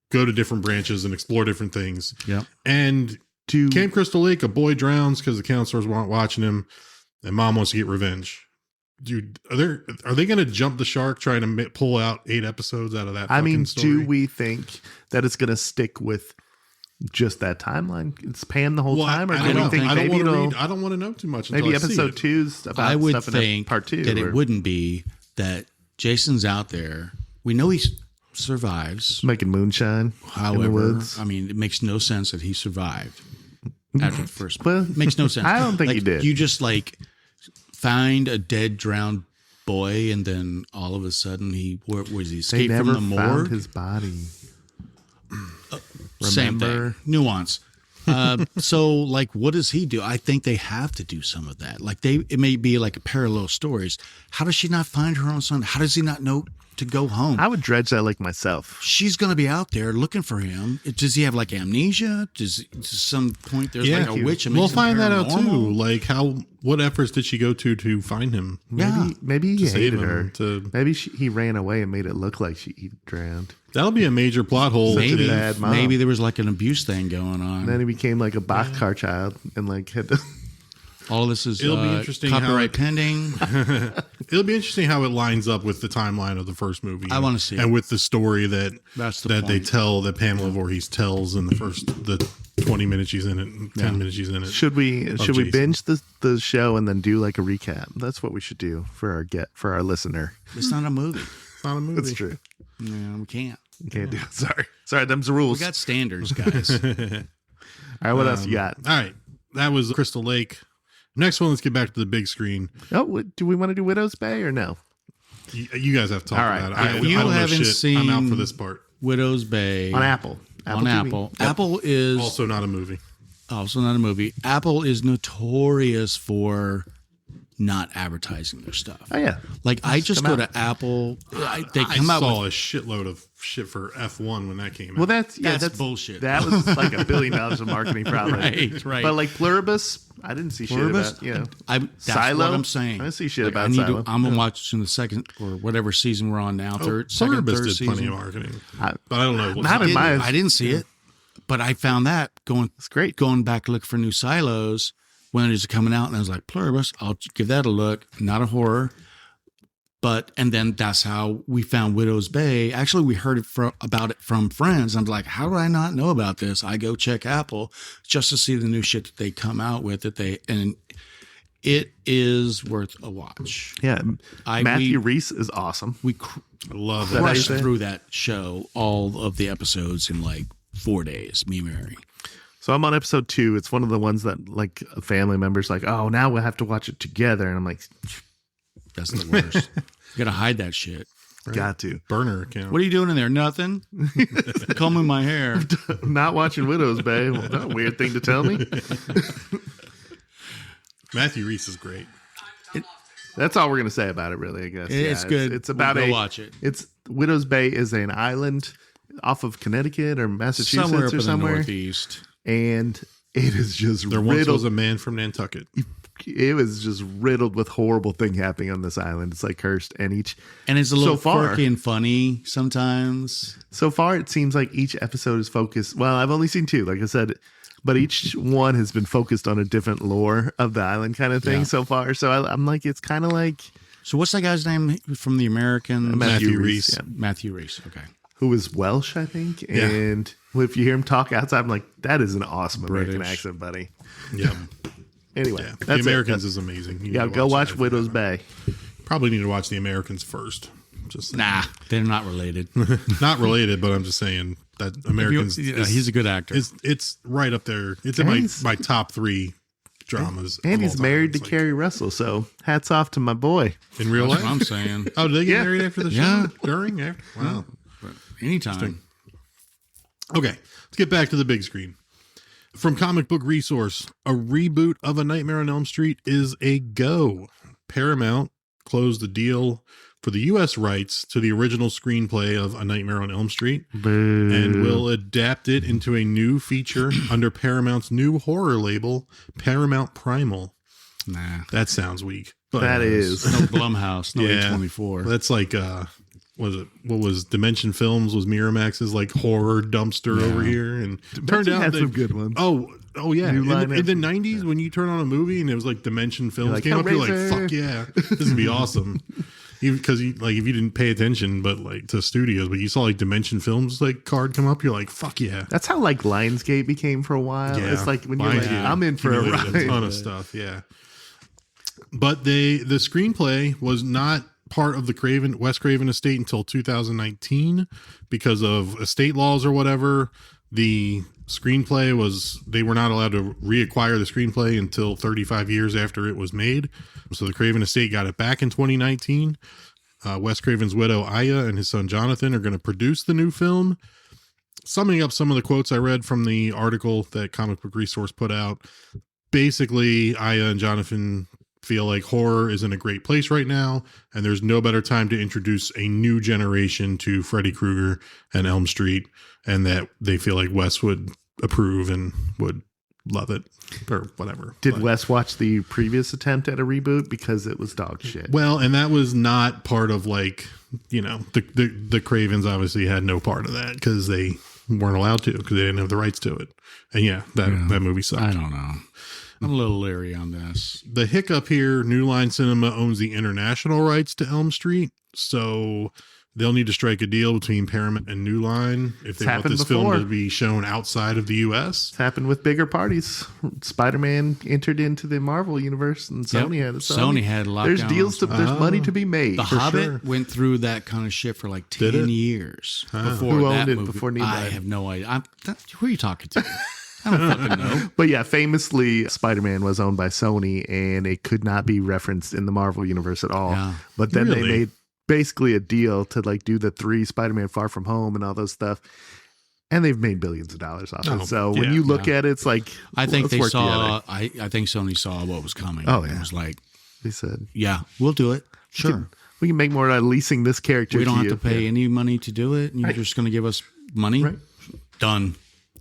go to different branches and explore different things. Yeah. And to Camp Crystal Lake, a boy drowns because the counselors weren't watching him, and mom wants to get revenge. Dude, are they going to jump the shark trying to pull out 8 episodes out of that? I mean, story? do we think that it's going to stick with just that timeline? It's panned the whole time, or I do we don't think I don't maybe want to it'll, read. I don't want to know too much. maybe until I see episode it. 2's about I would stuff in think part 2? that or it wouldn't be that Jason's out there. We know he survives. making moonshine in the However, woods. I mean, it makes no sense that he survived after the first. Well, makes no sense. I don't think like, he did. You just like find a dead, drowned boy, and then all of a sudden where was he They escaped never from the found morgue? his body. Same Remember? thing. Nuance. So like, what does he do? I think they have to do some of that. Like it may be like a parallel stories. How does she not find her own son? How does he not know to go home? I would dredge that like myself. She's going to be out there looking for him. Does he have like amnesia? Does some point there's like a witch? We'll find that out too. Like what efforts did she go to find him? Maybe he To save hated him, her. Maybe he ran away and made it look like he drowned. That'll be a major plot hole. Maybe, bad mom. maybe there was like an abuse thing going on. And then he became like a boxcar child and like had to. All of this is It'll be interesting how copyright it- pending. It'll be interesting how it lines up with the timeline of the first movie. I wanna see and it. with the story that That's the they point. tell, that Pamela Vorhees tells in the 20 minutes she's in it, and 10 minutes she's in it. Should we Jason. binge the show and then do like a recap? That's what we should do for our listener. It's not a movie. It's not a movie. That's true. Yeah, we can't. You can't do it. Sorry, them's the rules. We got standards, guys. All right, what else you got? All right, that was Crystal Lake. Next one, let's get back to the big screen. Oh, do we want to do Widow's Bay or no? You guys have to talk All right. about it. All right. I You don't know haven't shit. I'm out seen- for this part. Widow's Bay On Apple. on TV. Apple. Apple is Also not a movie. also not a movie. Apple is notorious for not advertising their stuff. Oh yeah. Like I just come go out. to Apple. They I come out saw with a shitload of shit for F1 when that came out. Well, that's bullshit. That was like $1 billion of marketing, probably. Right. But like Pluribus, I didn't see Pluribus? shit about. that's Silo? what I'm saying. I didn't see shit Like, about I need Silo. I'm gonna watch in the second or whatever season we're on now. Third Pluribus did season. plenty of marketing, I- but I don't know. Not in my. I didn't see it, but I found that It's great. going back to look for new silos when it was coming out, and I was like, Pluribus, I'll give that a look. Not a horror, and then that's how we found Widow's Bay. Actually, we heard about it from friends. I'm like, how do I not know about this? I go check Apple just to see the new shit that they come out with. And it is worth a watch. Yeah. we- Matthew Reese is awesome. We I love that how you crushed say it? through that show, all of the episodes in like 4 days. Me and Mary. So I'm on episode 2. It's one of the ones that like a family member's like, oh, now we'll have to watch it together. And I'm like, That's the worst. You gotta hide that shit. got to. burner account. What are you doing in there? Nothing. Combing my hair. Not watching Widow's Bay. Well, that's a weird thing to tell me. Matthew Reese is great. That's all we're gonna say about it, really. I guess It's good. It's about We'll go watch it. It's Widow's Bay is an island off of Connecticut or Massachusetts Somewhere up or in somewhere, the Northeast. and it is just There once riddled. was a man from Nantucket. It was just riddled with horrible thing happening on this island. It's like cursed, and And it's a little So far- quirky and funny sometimes. so far it seems like each episode is focused. Well, I've only seen 2, like I said, but each one has been focused on a different lore of the island, kind of thing. Yeah. So far, so I'm like, it's kind of like So what's that guy's name from the American? Matthew Reese. Reese, yeah. Matthew Reese. Okay. who is Welsh, I think. Yeah. And if you hear him talk outside, I'm like, that is an awesome American British. accent, buddy. Yeah. Anyway, Yeah. that's The Americans it. is amazing. You Yeah, need to go watch that. Widow's Bay. Probably need to watch The Americans first. Just saying. Nah, they're not related. Not related, but I'm just saying that Americans. He's a good actor. It's right up there. It's in Guys. my top 3 dramas. And of he's all time. married to It's like- Carrie Russell, so hats off to my boy. in real That's life. what I'm saying. Oh, did they get Yeah. married after the show? Yeah. During? After? Wow. But anytime. Okay, let's get back to the big screen. From Comic Book Resource, a reboot of A Nightmare on Elm Street is a go. Paramount closed the deal for the U.S. rights to the original screenplay of A Nightmare on Elm Street and will adapt it into a new feature under Paramount's new horror label, Paramount Primal. Nah. That sounds weak. But That is. No Blumhouse. No Yeah. A24. That's like what was Dimension Films was Miramax's like horror dumpster over here, and turned out had they- some good ones. Oh yeah. New In Line the had some- 90s, when you turn on a movie and it was like Dimension Films like, came up, you're like, Hellraiser. fuck yeah, this would be awesome. Because like if you didn't pay attention, but like to studios, but you saw like Dimension Films like card come up, you're like, fuck yeah. That's how like Lionsgate became for a while. Yeah. It's like when you're like, Lionsgate I'm in for a accumulated ride. ton of stuff, yeah. But the screenplay was not part of the Wes Craven estate until 2019 because of estate laws or whatever. The screenplay they were not allowed to reacquire the screenplay until 35 years after it was made. So the Craven estate got it back in 2019. Wes Craven's widow Aya and his son Jonathan are going to produce the new film. Summing up some of the quotes I read from the article that Comic Book Resource put out, basically Aya and Jonathan feel like horror is in a great place right now, and there's no better time to introduce a new generation to Freddy Krueger and Elm Street, and that they feel like Wes would approve and would love it or whatever. Did Wes watch the previous attempt at a reboot because it was dog shit? Well, and that was not part of like, you know, the Cravens obviously had no part of that because they weren't allowed to because they didn't have the rights to it. And yeah, that movie sucked. I don't know. I'm a little leery on this. The hiccup here, New Line Cinema owns the international rights to Elm Street, so they'll need to strike a deal between Paramount and New Line if they want happened this film before. to be shown outside of the U.S. It's happened with bigger parties. Spider-Man entered into the Marvel universe, and Sony had it. Sony had lockdown. There's deals to. There's money to be made. The for Hobbit sure. went through that kind of shit for like Did 10 it? years before Who that owned it movie. before New I Line? have no idea. Who are you talking to? I don't fucking know. But yeah, famously, Spider-Man was owned by Sony, and it could not be referenced in the Marvel universe at all. Yeah. But then they Really? made basically a deal to like do the 3 Spider-Man Far From Home and all those stuff, and they've made billions of dollars off Oh, it. So yeah, when you look at it, it's like I think let's they work saw. together. I think Sony saw what was coming. Oh, It yeah. was like, They said, yeah, we'll do it. Sure. we can make more out of leasing this character. We don't have you. to pay Yeah. any money to do it. And you're just going to give us money. Right. Done.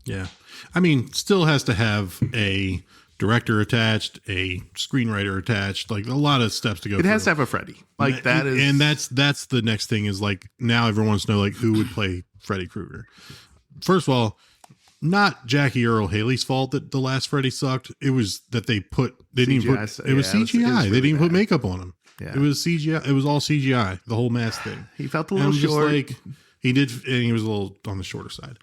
Yeah. I mean, still has to have a director attached, a screenwriter attached, like a lot of steps to go It through. has to have a Freddy. Like that is, and that's the next thing is like now everyone wants to know like who would play Freddy Krueger. First of all, not Jackie Earl Haley's fault that the last Freddy sucked. It was that they didn't CGI, put it was yeah, it was CGI. They really didn't put bad. makeup on him. Yeah. It was CGI. It was all CGI. The whole mask thing. he felt a And little I'm just short. like he did, and he was a little on the shorter side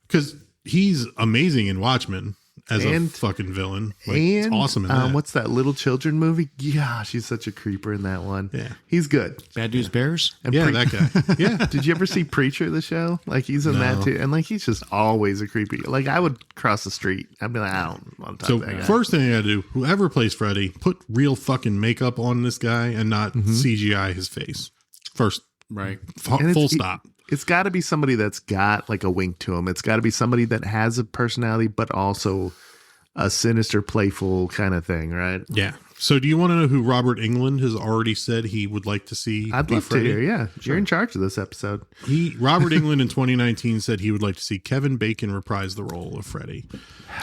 because he's amazing in Watchmen as a And- fucking villain. Like, it's and awesome in that. what's that little children movie? Yeah, she's such a creeper in that one. Yeah. He's good. Bad News Bears. And Yeah, that guy. Yeah. Did you ever see Preacher, the show? Like he's in that No. too, and like he's just always a creepy. Like I would cross the street, I'd be like, I don't want to So talk to that guy. first thing I gotta do, whoever plays Freddy, put real fucking makeup on this guy and not CGI his face. First, Right. And it's- full stop. It's got to be somebody that's got like a wink to him. It's got to be somebody that has a personality, but also a sinister, playful kind of thing, right? Yeah. So do you want to know who Robert Englund has already said he would like to see? I'd be love Freddy? to hear. Yeah, you're in charge of this episode. Robert Englund in 2019 said he would like to see Kevin Bacon reprise the role of Freddy.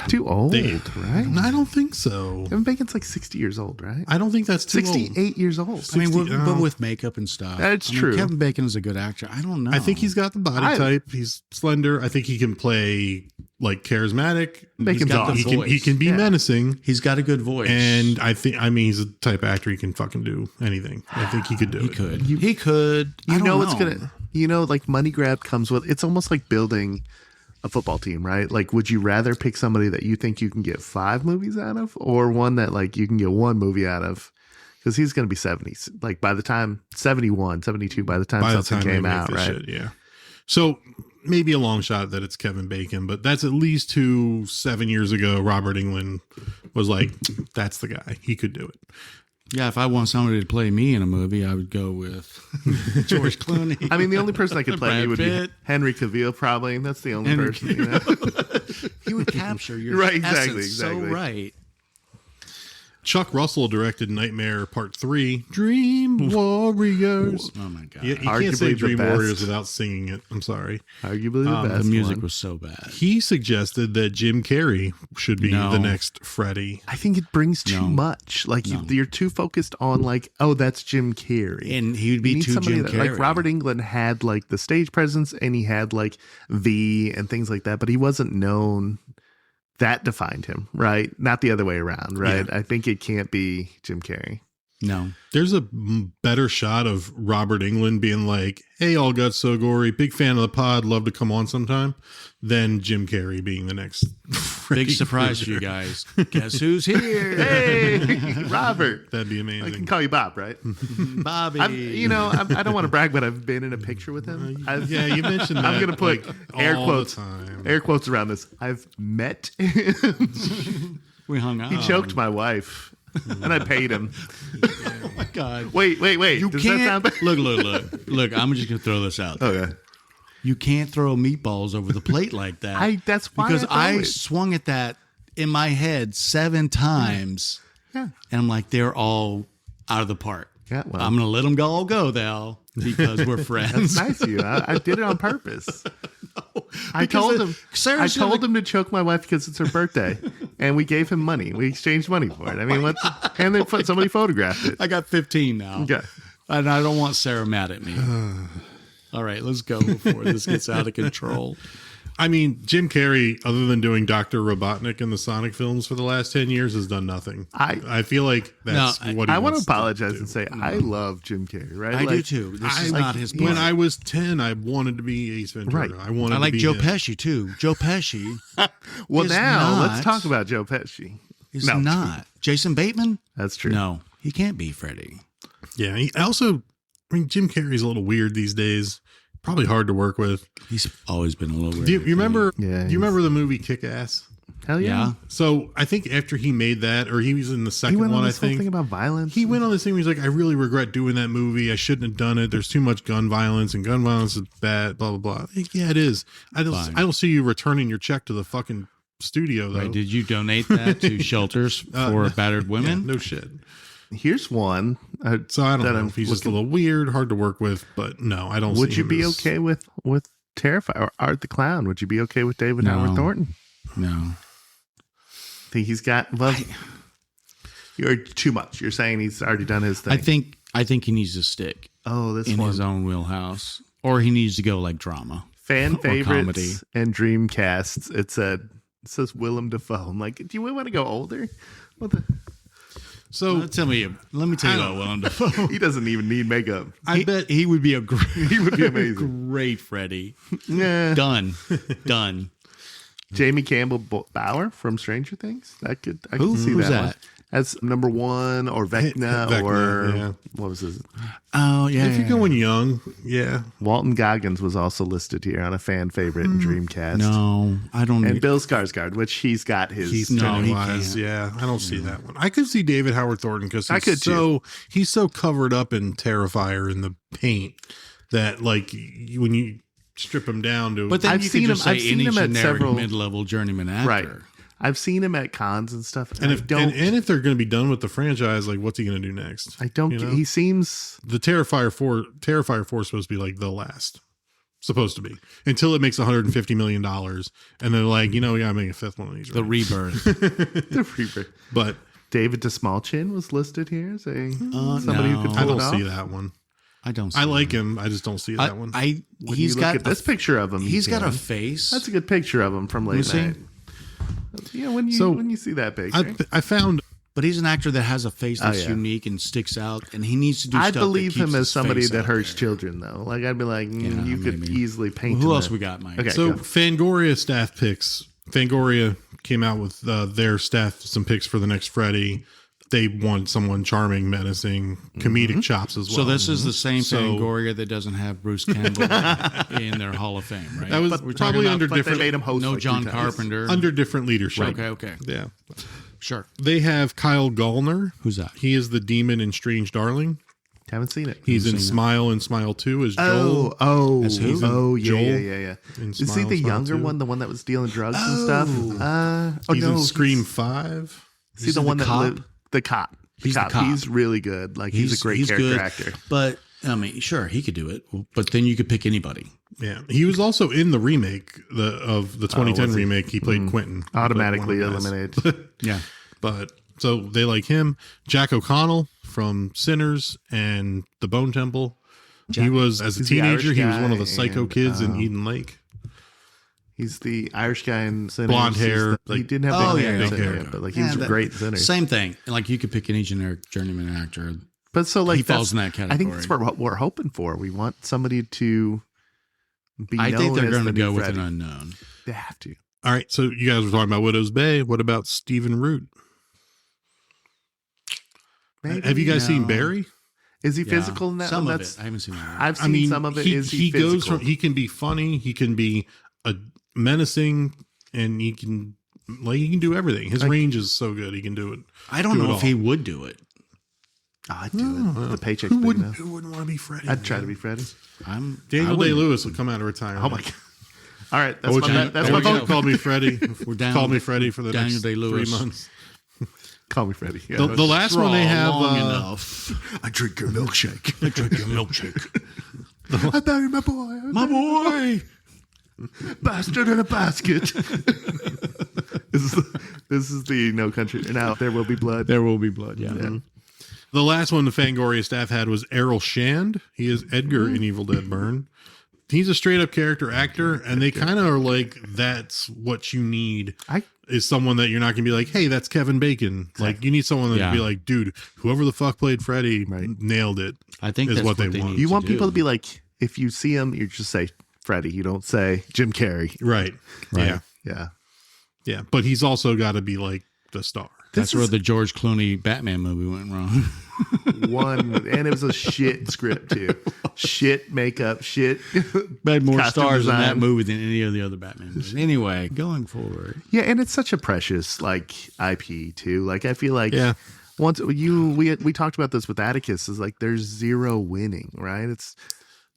Too old, They- right? I don't think so. Kevin Bacon's like 60 years old, right? I don't think that's too 68 years old. I mean, 60 but with makeup and stuff. That's I mean, true. Kevin Bacon is a good actor. I don't know. I think he's got the body type. He's slender. I think he can play like charismatic. Bacon's got the awesome. He voice. can be Yeah. menacing. He's got a good voice. And I mean, he's a type of actor. He can fucking do anything. I think he could do he it. could. He could. I You don't know, it's gonna. You know, like money grab comes with. It's almost like building a football team, right? Like, would you rather pick somebody that you think you can get 5 movies out of, or one that like you can get 1 movie out of? Because he's going to be 70. Like by the time 71, 72, by the time something they came make out, this right? shit, yeah. So maybe a long shot that it's Kevin Bacon, but that's at least 7 years ago. Robert Englund was like, that's the guy. He could do it. Yeah, if I want somebody to play me in a movie, I would go with George Clooney. I mean, the only person that could play me would be Henry Cavill, probably. That's the only person. You know? He would capture your right, exactly. exactly. So right. Chuck Russell directed Nightmare Part 3, Dream Warriors. Oh, my God. You can't say Dream Warriors without singing it. I'm sorry. Arguably the best. The music one. was so bad. He suggested that Jim Carrey should be the next Freddy. I think it brings too much. Like, you're too focused on, like, oh, that's Jim Carrey. And he would be too Jim Carrey. Like, Robert Englund had, like, the stage presence, and he had, like, V and things like that, but he wasn't known. That defined him, right? Not the other way around, right? Yeah. I think it can't be Jim Carrey. No. There's a better shot of Robert Englund being like, hey, all guts so gory, big fan of the pod, love to come on sometime, than Jim Carrey being the next big surprise for you guys. Guess who's here? Hey, Robert. That'd be amazing. I can call you Bob, right? Bobby. I don't want to brag, but I've been in a picture with him. Yeah, you mentioned that. I'm going to put like, air quotes around this. I've met him. We hung out. He choked my wife. And I paid him. Oh my God! Wait! You Does can't that sound bad? Look! I'm just gonna throw this out. Okay. You can't throw meatballs over the plate like that. That's why because I swung swung at that in my head 7 times. Yeah. And I'm like, they're all out of the park. Yeah. Well, I'm gonna let them all go though because we're friends. That's nice of you. I did it on purpurpose. No, I told him to choke my wife because it's her birthday, and we gave him money. We exchanged money for it. I mean, and then somebody photographed it. I got 15 now. Okay. And I don't want Sarah mad at me. All right, let's go before this gets out of control. I mean, Jim Carrey, other than doing Dr. Robotnik in the Sonic films for the last 10 years, has done nothing. I feel like that's what he I want wants to apologize do. and say I love Jim Carrey, right? I do too. This is not his part. When I was 10, I wanted to be Ace Ventura. Right. I like to be Joe him. Pesci too. Joe Pesci. Well, now let's talk about Joe Pesci. He's not. Jason Bateman? That's true. No, he can't be Freddy. Yeah. Jim Carrey's a little weird these days. Probably hard to work with. He's always been a little weird. Do you remember? Yeah, do you remember the movie Kick-Ass? Hell yeah. So I think after he made that, or he was in the second one, I think. Thing about violence. He went on this thing where he's like, I really regret doing that movie. I shouldn't have done it. There's too much gun violence, and gun violence is bad. Blah blah blah. Like, yeah, it is. I don't see you returning your check to the fucking studio though. Right, did you donate that to shelters for battered women? Yeah, no shit. Here's one. So I don't know if he's just a little weird, hard to work with, but no, I don't. Would you be okay with Terrifier or Art the Clown? Would you be okay with David Howard Thornton? No. Think he's got You're too much. You're saying he's already done his thing. I think he needs to stick. His own wheelhouse, or he needs to go like drama, fan favorites, comedy, and Dreamcasts. It says Willem Dafoe. I'm like, do you want to go older? What the? So let me tell you about Willem Dafoe. He doesn't even need makeup. I bet he would be he would be amazing. Great Freddy. Yeah. Done. Jamie Campbell Bower from Stranger Things. I could see who's that one. As number 1 or Vecna or what was his? Oh yeah. If you're going young, yeah. Walton Goggins was also listed here on a fan favorite in Dreamcast. No, I don't. And Bill Skarsgård, which he's got his. He can't. Yeah, I don't see that one. I could see David Howard Thornton because he's so covered up in Terrifier in the paint that like when you strip him down to. But then I've seen him at several mid-level journeyman actor. Right. I've seen him at cons and stuff. And if they're going to be done with the franchise, like what's he going to do next? I don't. He seems the Terrifier 4 is supposed to be like the last, supposed to be until it makes $150 million, and they're like, we got to make a 5th one of these. The rebirth. The rebirth. But David DeSmallchin was listed here as somebody who could pull I don't it off. see that one. I don't. I like him. I just don't see that one. He's got this picture of him. He's got a face. That's a good picture of him from late night. Yeah, when you see that picture, I found. But he's an actor that has a face that's unique and sticks out, and he needs to do. I believe him as somebody that hurts children, though. Like I'd be like, you could easily paint. Who else we got, Mike? Okay, so Fangoria staff picks. Fangoria came out with their staff some picks for the next Freddy. they want someone charming, menacing, comedic chops as well. So this is the same Fangoria that doesn't have Bruce Campbell in their Hall of Fame, right? That was We're probably talking under about, different. They made him host no like John 3 times. Carpenter. Under different leadership. Okay. Yeah. Sure. They have Kyle Gallner. Who's that? He is the demon in Strange Darling. Haven't seen it. He's in Smile and Smile 2 as Joel. As who? Yeah. In Is he Smile the and Smile younger 2. one, the one that was dealing drugs and stuff? He's in Scream 5. Is he the one that cop? lived? The cop. He's the cop. He's really good. Like he's a great character good, actor. But I mean, sure, he could do it. But then you could pick anybody. Yeah, he was also in the remake of the 2010 remake. He played Quentin. Automatically eliminated. Yeah. But so they like him. Jack O'Connell from Sinners and The Bone Temple. He was, as a He's the teenager, Irish he was one of the guy psycho and, kids in Eden Lake. He's the Irish guy in Sinners. Blonde He's hair, he like- didn't have big hair, big in hair. Sinners, but like he was great in Sinners. Same thing. Like you could pick any generic journeyman actor. But so like He falls in that I think that's category. what we're hoping for. We want somebody to be I think known they're as going to the new go with Freddy. an unknown. They have to. All right, so you guys were talking about Widow's Bay. What about Stephen Root? Maybe. Have you guys seen No. Barry? Is he physical in that Some one? of it. I haven't seen that. I've seen some of it. Is he physical? goes from, he can be funny, he can be a menacing, and he can do everything. His range is so good, he can do it. I don't do it know if all. he would do it. I'd do it. The paycheck's Who big wouldn't? enough. Who wouldn't want to be Freddy? I'd try to be Freddy. Daniel I wouldn't. Day-Lewis will come out of retirement. Oh my god! All right, that's What would my you- that's what my would you vote. call me Freddy. We're down. Call me Freddy for the Daniel next 3 Day-Lewis. months. Call me Freddy. Yeah. The last one they have. long enough. I drink your milkshake. I drink your milkshake. I buried my boy. My boy. Bastard in a basket. This is the No Country. Now there will be blood. There will be blood. Yeah. The last one the Fangoria staff had was Errol Shand. He is Edgar in Evil Dead Burn. He's a straight up character actor, and they kind of are like, that's what you need. Is someone that you're not going to be like, hey, that's Kevin Bacon. Like, you need someone that be like, dude, whoever the fuck played Freddy nailed it. I think is that's what they want. need You to want do. people to be like, if you see him, you just say Freddy. You don't say Jim Carrey. Right. Yeah. Yeah. Yeah. But he's also got to be like the star. That's where the George Clooney Batman movie went wrong. And it was a shit script too. Shit makeup, shit. They had more costume stars in that design. movie than any of the other Batman movies. Anyway, going forward. Yeah, and it's such a precious like IP too. Like I feel like Yeah. once we talked about this with Atticus, is like there's zero winning, right? It's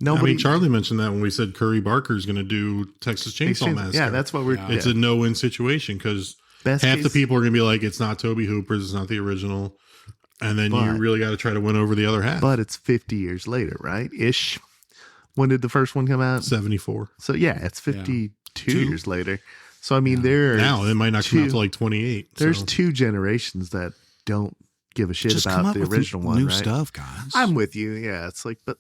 nobody. I mean, Charlie mentioned that when we said Curry Barker's going to do Texas Chainsaw Massacre. Yeah, that's what we're. It's yeah. a no-win situation because Best half the case- people are going to be like, it's not Toby Hooper's, it's not the original. And then you But- really got to try to win over the other half. But it's 50 years later, right? Ish. When did the first one come out? 74. So yeah, it's 52 Two. years later. So I mean, there Now it might not come out to like 28. There's so. 2 generations that don't give a shit Just come about up the with original one, new right? stuff, guys. I'm with you. Yeah, it's like, but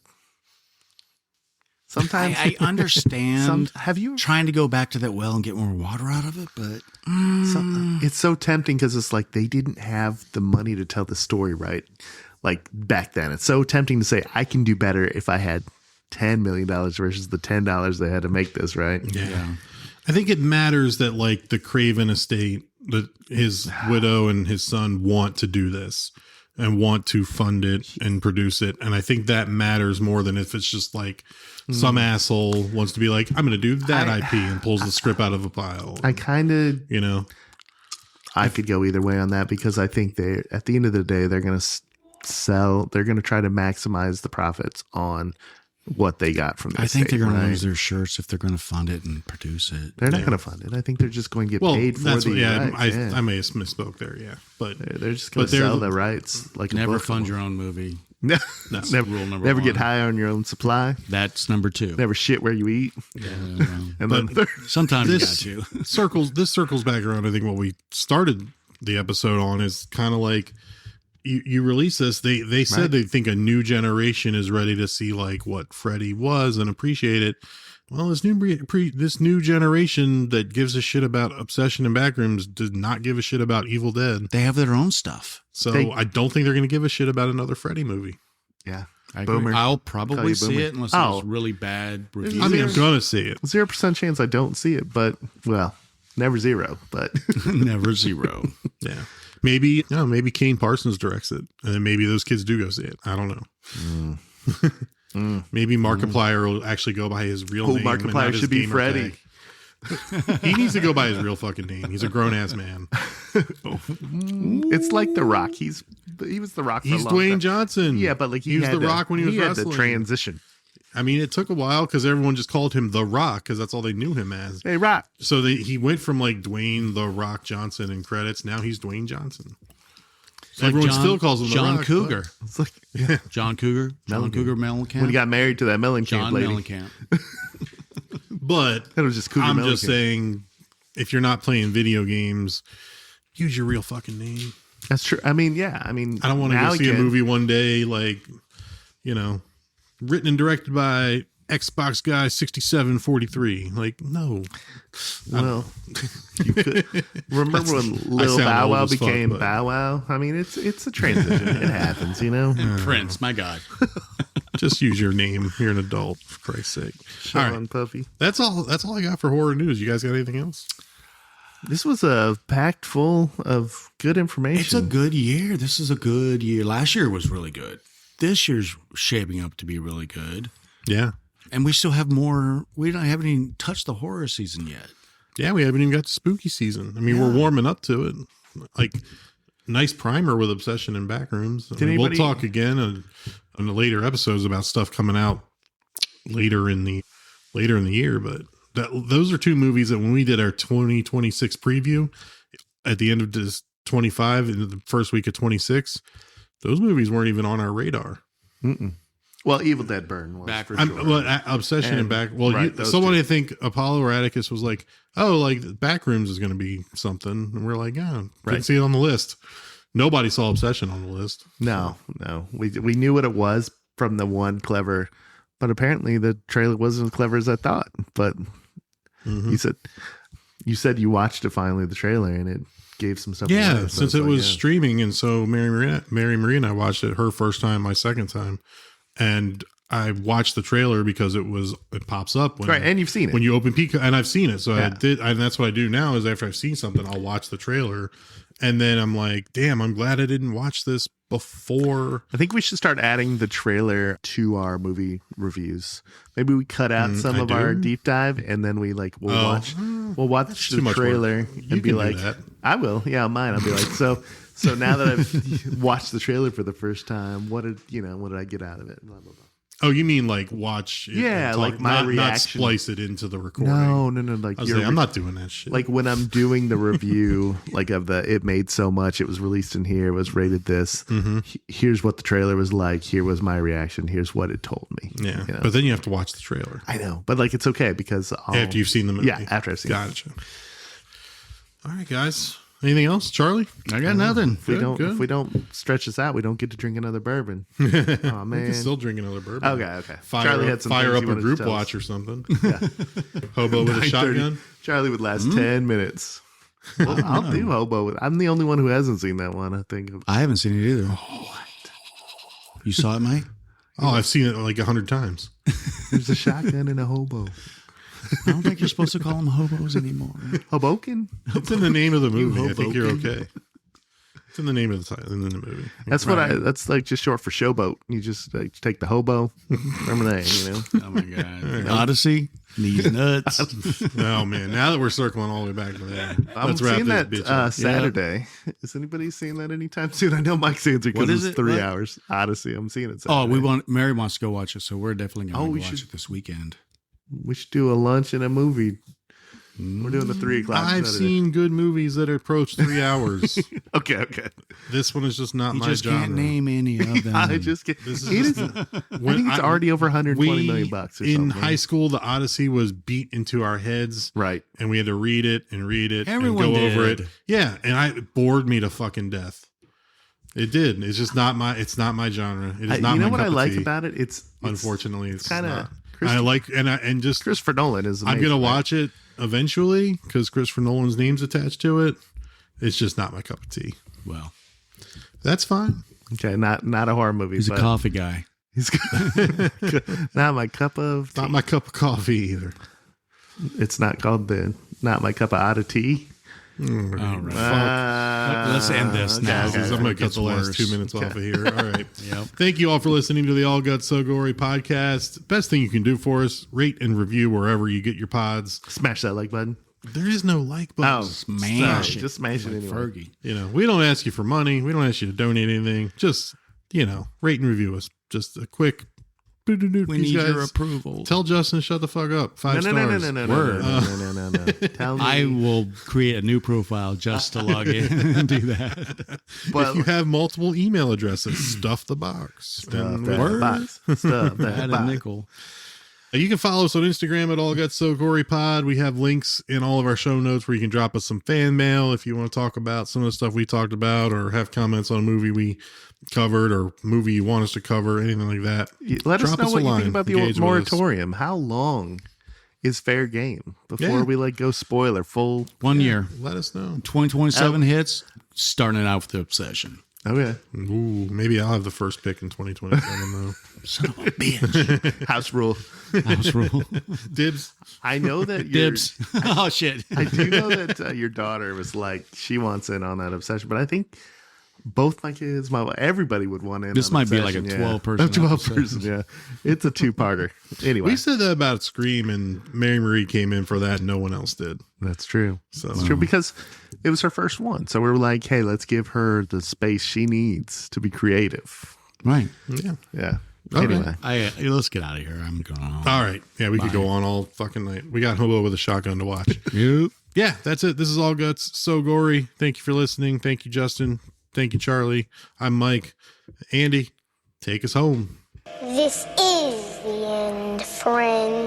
sometimes I understand have you trying to go back to that well and get more water out of it, but it's so tempting because it's like they didn't have the money to tell the story right, like back then. It's so tempting to say I can do better if I had $10 million versus the $10 they had to make this, right? Yeah. I think it matters that like the Craven estate, that his widow and his son want to do this and want to fund it and produce it. And I think that matters more than if it's just like some asshole wants to be like, I'm going to do that IP and pulls the script out of a pile. I kind of, you know, I could go either way on that because I think they, at the end of the day, they're going to sell, they're going to try to maximize the profits on what they got from this. I think they're going right? to lose their shirts if they're going to fund it and produce it. They're not going to fund it. I think they're just going to get well, paid for that's the what, yeah, rights. I may have misspoke there. Yeah. But They're just going but to they're- sell the rights like a Never book. fund your own movie. No, That's never, rule number never one. get high on your own supply. That's number 2. Never shit where you eat. And But then Sometimes this you got to. circles back around. I think what we started the episode on is kind of like you release this. They said Right. they think a new generation is ready to see like what Freddy was and appreciate it. Well, this new generation that gives a shit about Obsession and Backrooms does not give a shit about Evil Dead. They have their own stuff. So I don't think they're going to give a shit about another Freddy movie. yeah, I agree. Boomer. I'll Call probably you see Boomer. it unless Oh. it's really bad reviews. I mean, I'm going to see it. 0% chance I don't see it, but well, never zero. But Never zero. Yeah. Maybe Kane Parsons directs it, and then maybe those kids do go see it. I don't know. Maybe Markiplier will actually go by his real name. Markiplier should be Freddy. He needs to go by his real fucking name. He's a grown ass man. It's like The Rock. He was The Rock. He's Dwayne Johnson. Yeah, but like he was The Rock when he was wrestling. Had the transition. I mean, it took a while because everyone just called him The Rock because that's all they knew him as. Hey, Rock. So he went from like Dwayne The Rock Johnson in credits. Now he's Dwayne Johnson. So everyone still calls him John The Rock. Cougar. It's like John Cougar. John Cougar Mellencamp. when he got married to that Mellencamp John lady. Mellencamp. But That was just Cougar I'm Mellencamp. just saying, if you're not playing video games, use your real fucking name. That's true. I mean, yeah. I mean, I don't want to go see a movie one day like, written and directed by Xbox guy 6743. Like, no. Well, you could remember when Lil sound Bow old Wow as fuck, became but- Bow Wow. I mean, it's a transition. It happens, Prince, my God. Just use your name. You're an adult, for Christ's sake. All right. Sean Puffy. That's all I got for horror news. You guys got anything else? This was packed full of good information. It's a good year. This is a good year. Last year was really good. This year's shaping up to be really good. Yeah. And we still have more. We haven't even touched the horror season yet. Yeah, we haven't even got to spooky season. I mean, we're warming up to it. Like, nice primer with Obsession and Backrooms. We'll talk again on the later episodes about stuff coming out later in the year. But those are two movies that when we did our 2026 preview at the end of this 25 in the first week of 26, those movies weren't even on our radar. Well, Evil Dead Burn was for sure. Obsession and Back. Well, right, someone two. I think Apollo or Atticus was like, "Oh, like Backrooms is going to be something," and we're like, "Yeah, didn't see it on the list." Nobody saw Obsession on the list. No. We knew what it was from the one clever, but apparently the trailer wasn't as clever as I thought. But you said you watched it finally, the trailer, and it gave some stuff. Yeah, away, so since it's it like, was streaming, and so Mary Marie and I watched it her first time, my second time, and I watched the trailer because it pops up when and you've seen it when you open Pico, and I've seen it. So Yeah. I did, and that's what I do now is after I've seen something, I'll watch the trailer, and then I'm like, damn, I'm glad I didn't watch this before. I think we should start adding the trailer to our movie reviews. Maybe we cut out some of our deep dive, and then we'll watch too the much trailer work. You and be can do like, that. I will. Yeah, mine. I'll be like, so now that I've watched the trailer for the first time, what did I get out of it? Blah, blah, blah. Oh, you mean like watch? It Yeah, and like my not reaction. splice it into the recording. No. Like I'm not doing that shit. Like when I'm doing the review, like of it made so much, it was released in here, it was rated this. Here's what the trailer was like. Here was my reaction. Here's what it told me. yeah, but then you have to watch the trailer I know, but like it's okay because after you've seen the movie. Yeah, after I've seen it. Gotcha. All right, guys. Anything else, Charlie? I got nothing. If we don't stretch this out, we don't get to drink another bourbon. Oh We man, can still drink another bourbon. okay. Fire Charlie up, had some fire things up he a wanted to group tell us. watch or something. Hobo with a 9:30. shotgun. Charlie would last 10 minutes. Well, I'll do hobo. I'm the only one who hasn't seen that one. I think. I haven't seen it either. You saw it, Mike? Oh, I've seen it like 100 times. There's a shotgun and a hobo. I don't think you're supposed to call them hobos anymore. Hoboken. It's in the name of the movie. I think you're okay. It's in the name of the title, in the movie. That's that's like just short for showboat. You just like, take the hobo. Remember that, Oh my God. Odyssey. These nuts. Oh man! Now that we're circling all the way back to that, I'm let's wrap seeing this that bitch up. Saturday. Is anybody seeing that anytime soon? I know Mike's answer because What is it's it? 3 What? hours. Odyssey. I'm seeing it Saturday. Mary wants to go watch it, so we're definitely going to we watch should- it this weekend. We should do a lunch and a movie. We're doing the 3 o'clock. I've Saturday. seen good movies that approach 3 hours. Okay. This one is just not You my just genre. can't name any of them. I just get. This is It just is- I think it's already over 120 million bucks or in something. high school, the Odyssey was beat into our heads, Right. and we had to read it Everyone and go over did. it. Yeah, and it bored me to fucking death. It did. It's just not my. It's not my genre. It is not. You know my what cup I of like tea. about it? It's Unfortunately, it's kinda not. Chris- I like and just Christopher Nolan is. I'm amazing, gonna right? watch it eventually because Christopher Nolan's name's attached to it. It's just not my cup of tea. Well, That's fine. Okay, not a horror movie. he's a but coffee guy. He's not my cup of. Not tea. my cup of coffee either. It's not called not my cup of oddity. All right. Let's end this now. I'm going to cut the last worse. 2 minutes off of here. All right. Yep. Thank you all for listening to the All Guts So Gory podcast. Best thing you can do for us, rate and review wherever you get your pods. Smash that like button. There is no like button. Smash it. Just smash it Like anyway. Fergie. You know, we don't ask you for money. We don't ask you to donate anything. Just, you know, rate and review us. Just a quick. We need your approval. Tell Justin to shut the fuck up. 5 stars. No. Tell me. I will create a new profile just to log in and do that. But If you have multiple email addresses, stuff the box. stuff And that box. Stuff that Add a box. nickel. You can follow us on Instagram at allgutssogorypod. We have links in all of our show notes where you can drop us some fan mail if you want to talk about some of the stuff we talked about or have comments on a movie we covered or movie you want us to cover, anything like that. Let us Drop know us a what you line. think about the Engage with us. moratorium. How long is fair game before Yeah. we go spoiler full? 1 year. Let us know. 2027 hits, starting it out with the Obsession. Okay. Ooh, maybe I'll have the first pick in 2027 though. Son of a bitch. House rule. House rule. Dibs. I know that your Dibs. Oh, shit. I do know that your daughter was like she wants in on that Obsession, but I think both my kids, everybody would want in. This on might be like a Obsession, 12-person A 12 episode. person, yeah. It's a two-parter. Anyway, We said that about Scream, and Mary Marie came in for that, and no one else did. that's true. So It's true because it was her first one, so we were like, hey, let's give her the space she needs to be creative. Right. yeah. Yeah. Okay. Anyway, Let's get out of here. I'm going home. All right. Yeah, we could go on all fucking night. We got Hobo with a shotgun to watch. Yep. Yeah, that's it. This is All Guts So Gory. Thank you for listening. Thank you, Justin. Thank you, Charlie. I'm Mike. Andy, take us home. This is the end, friends.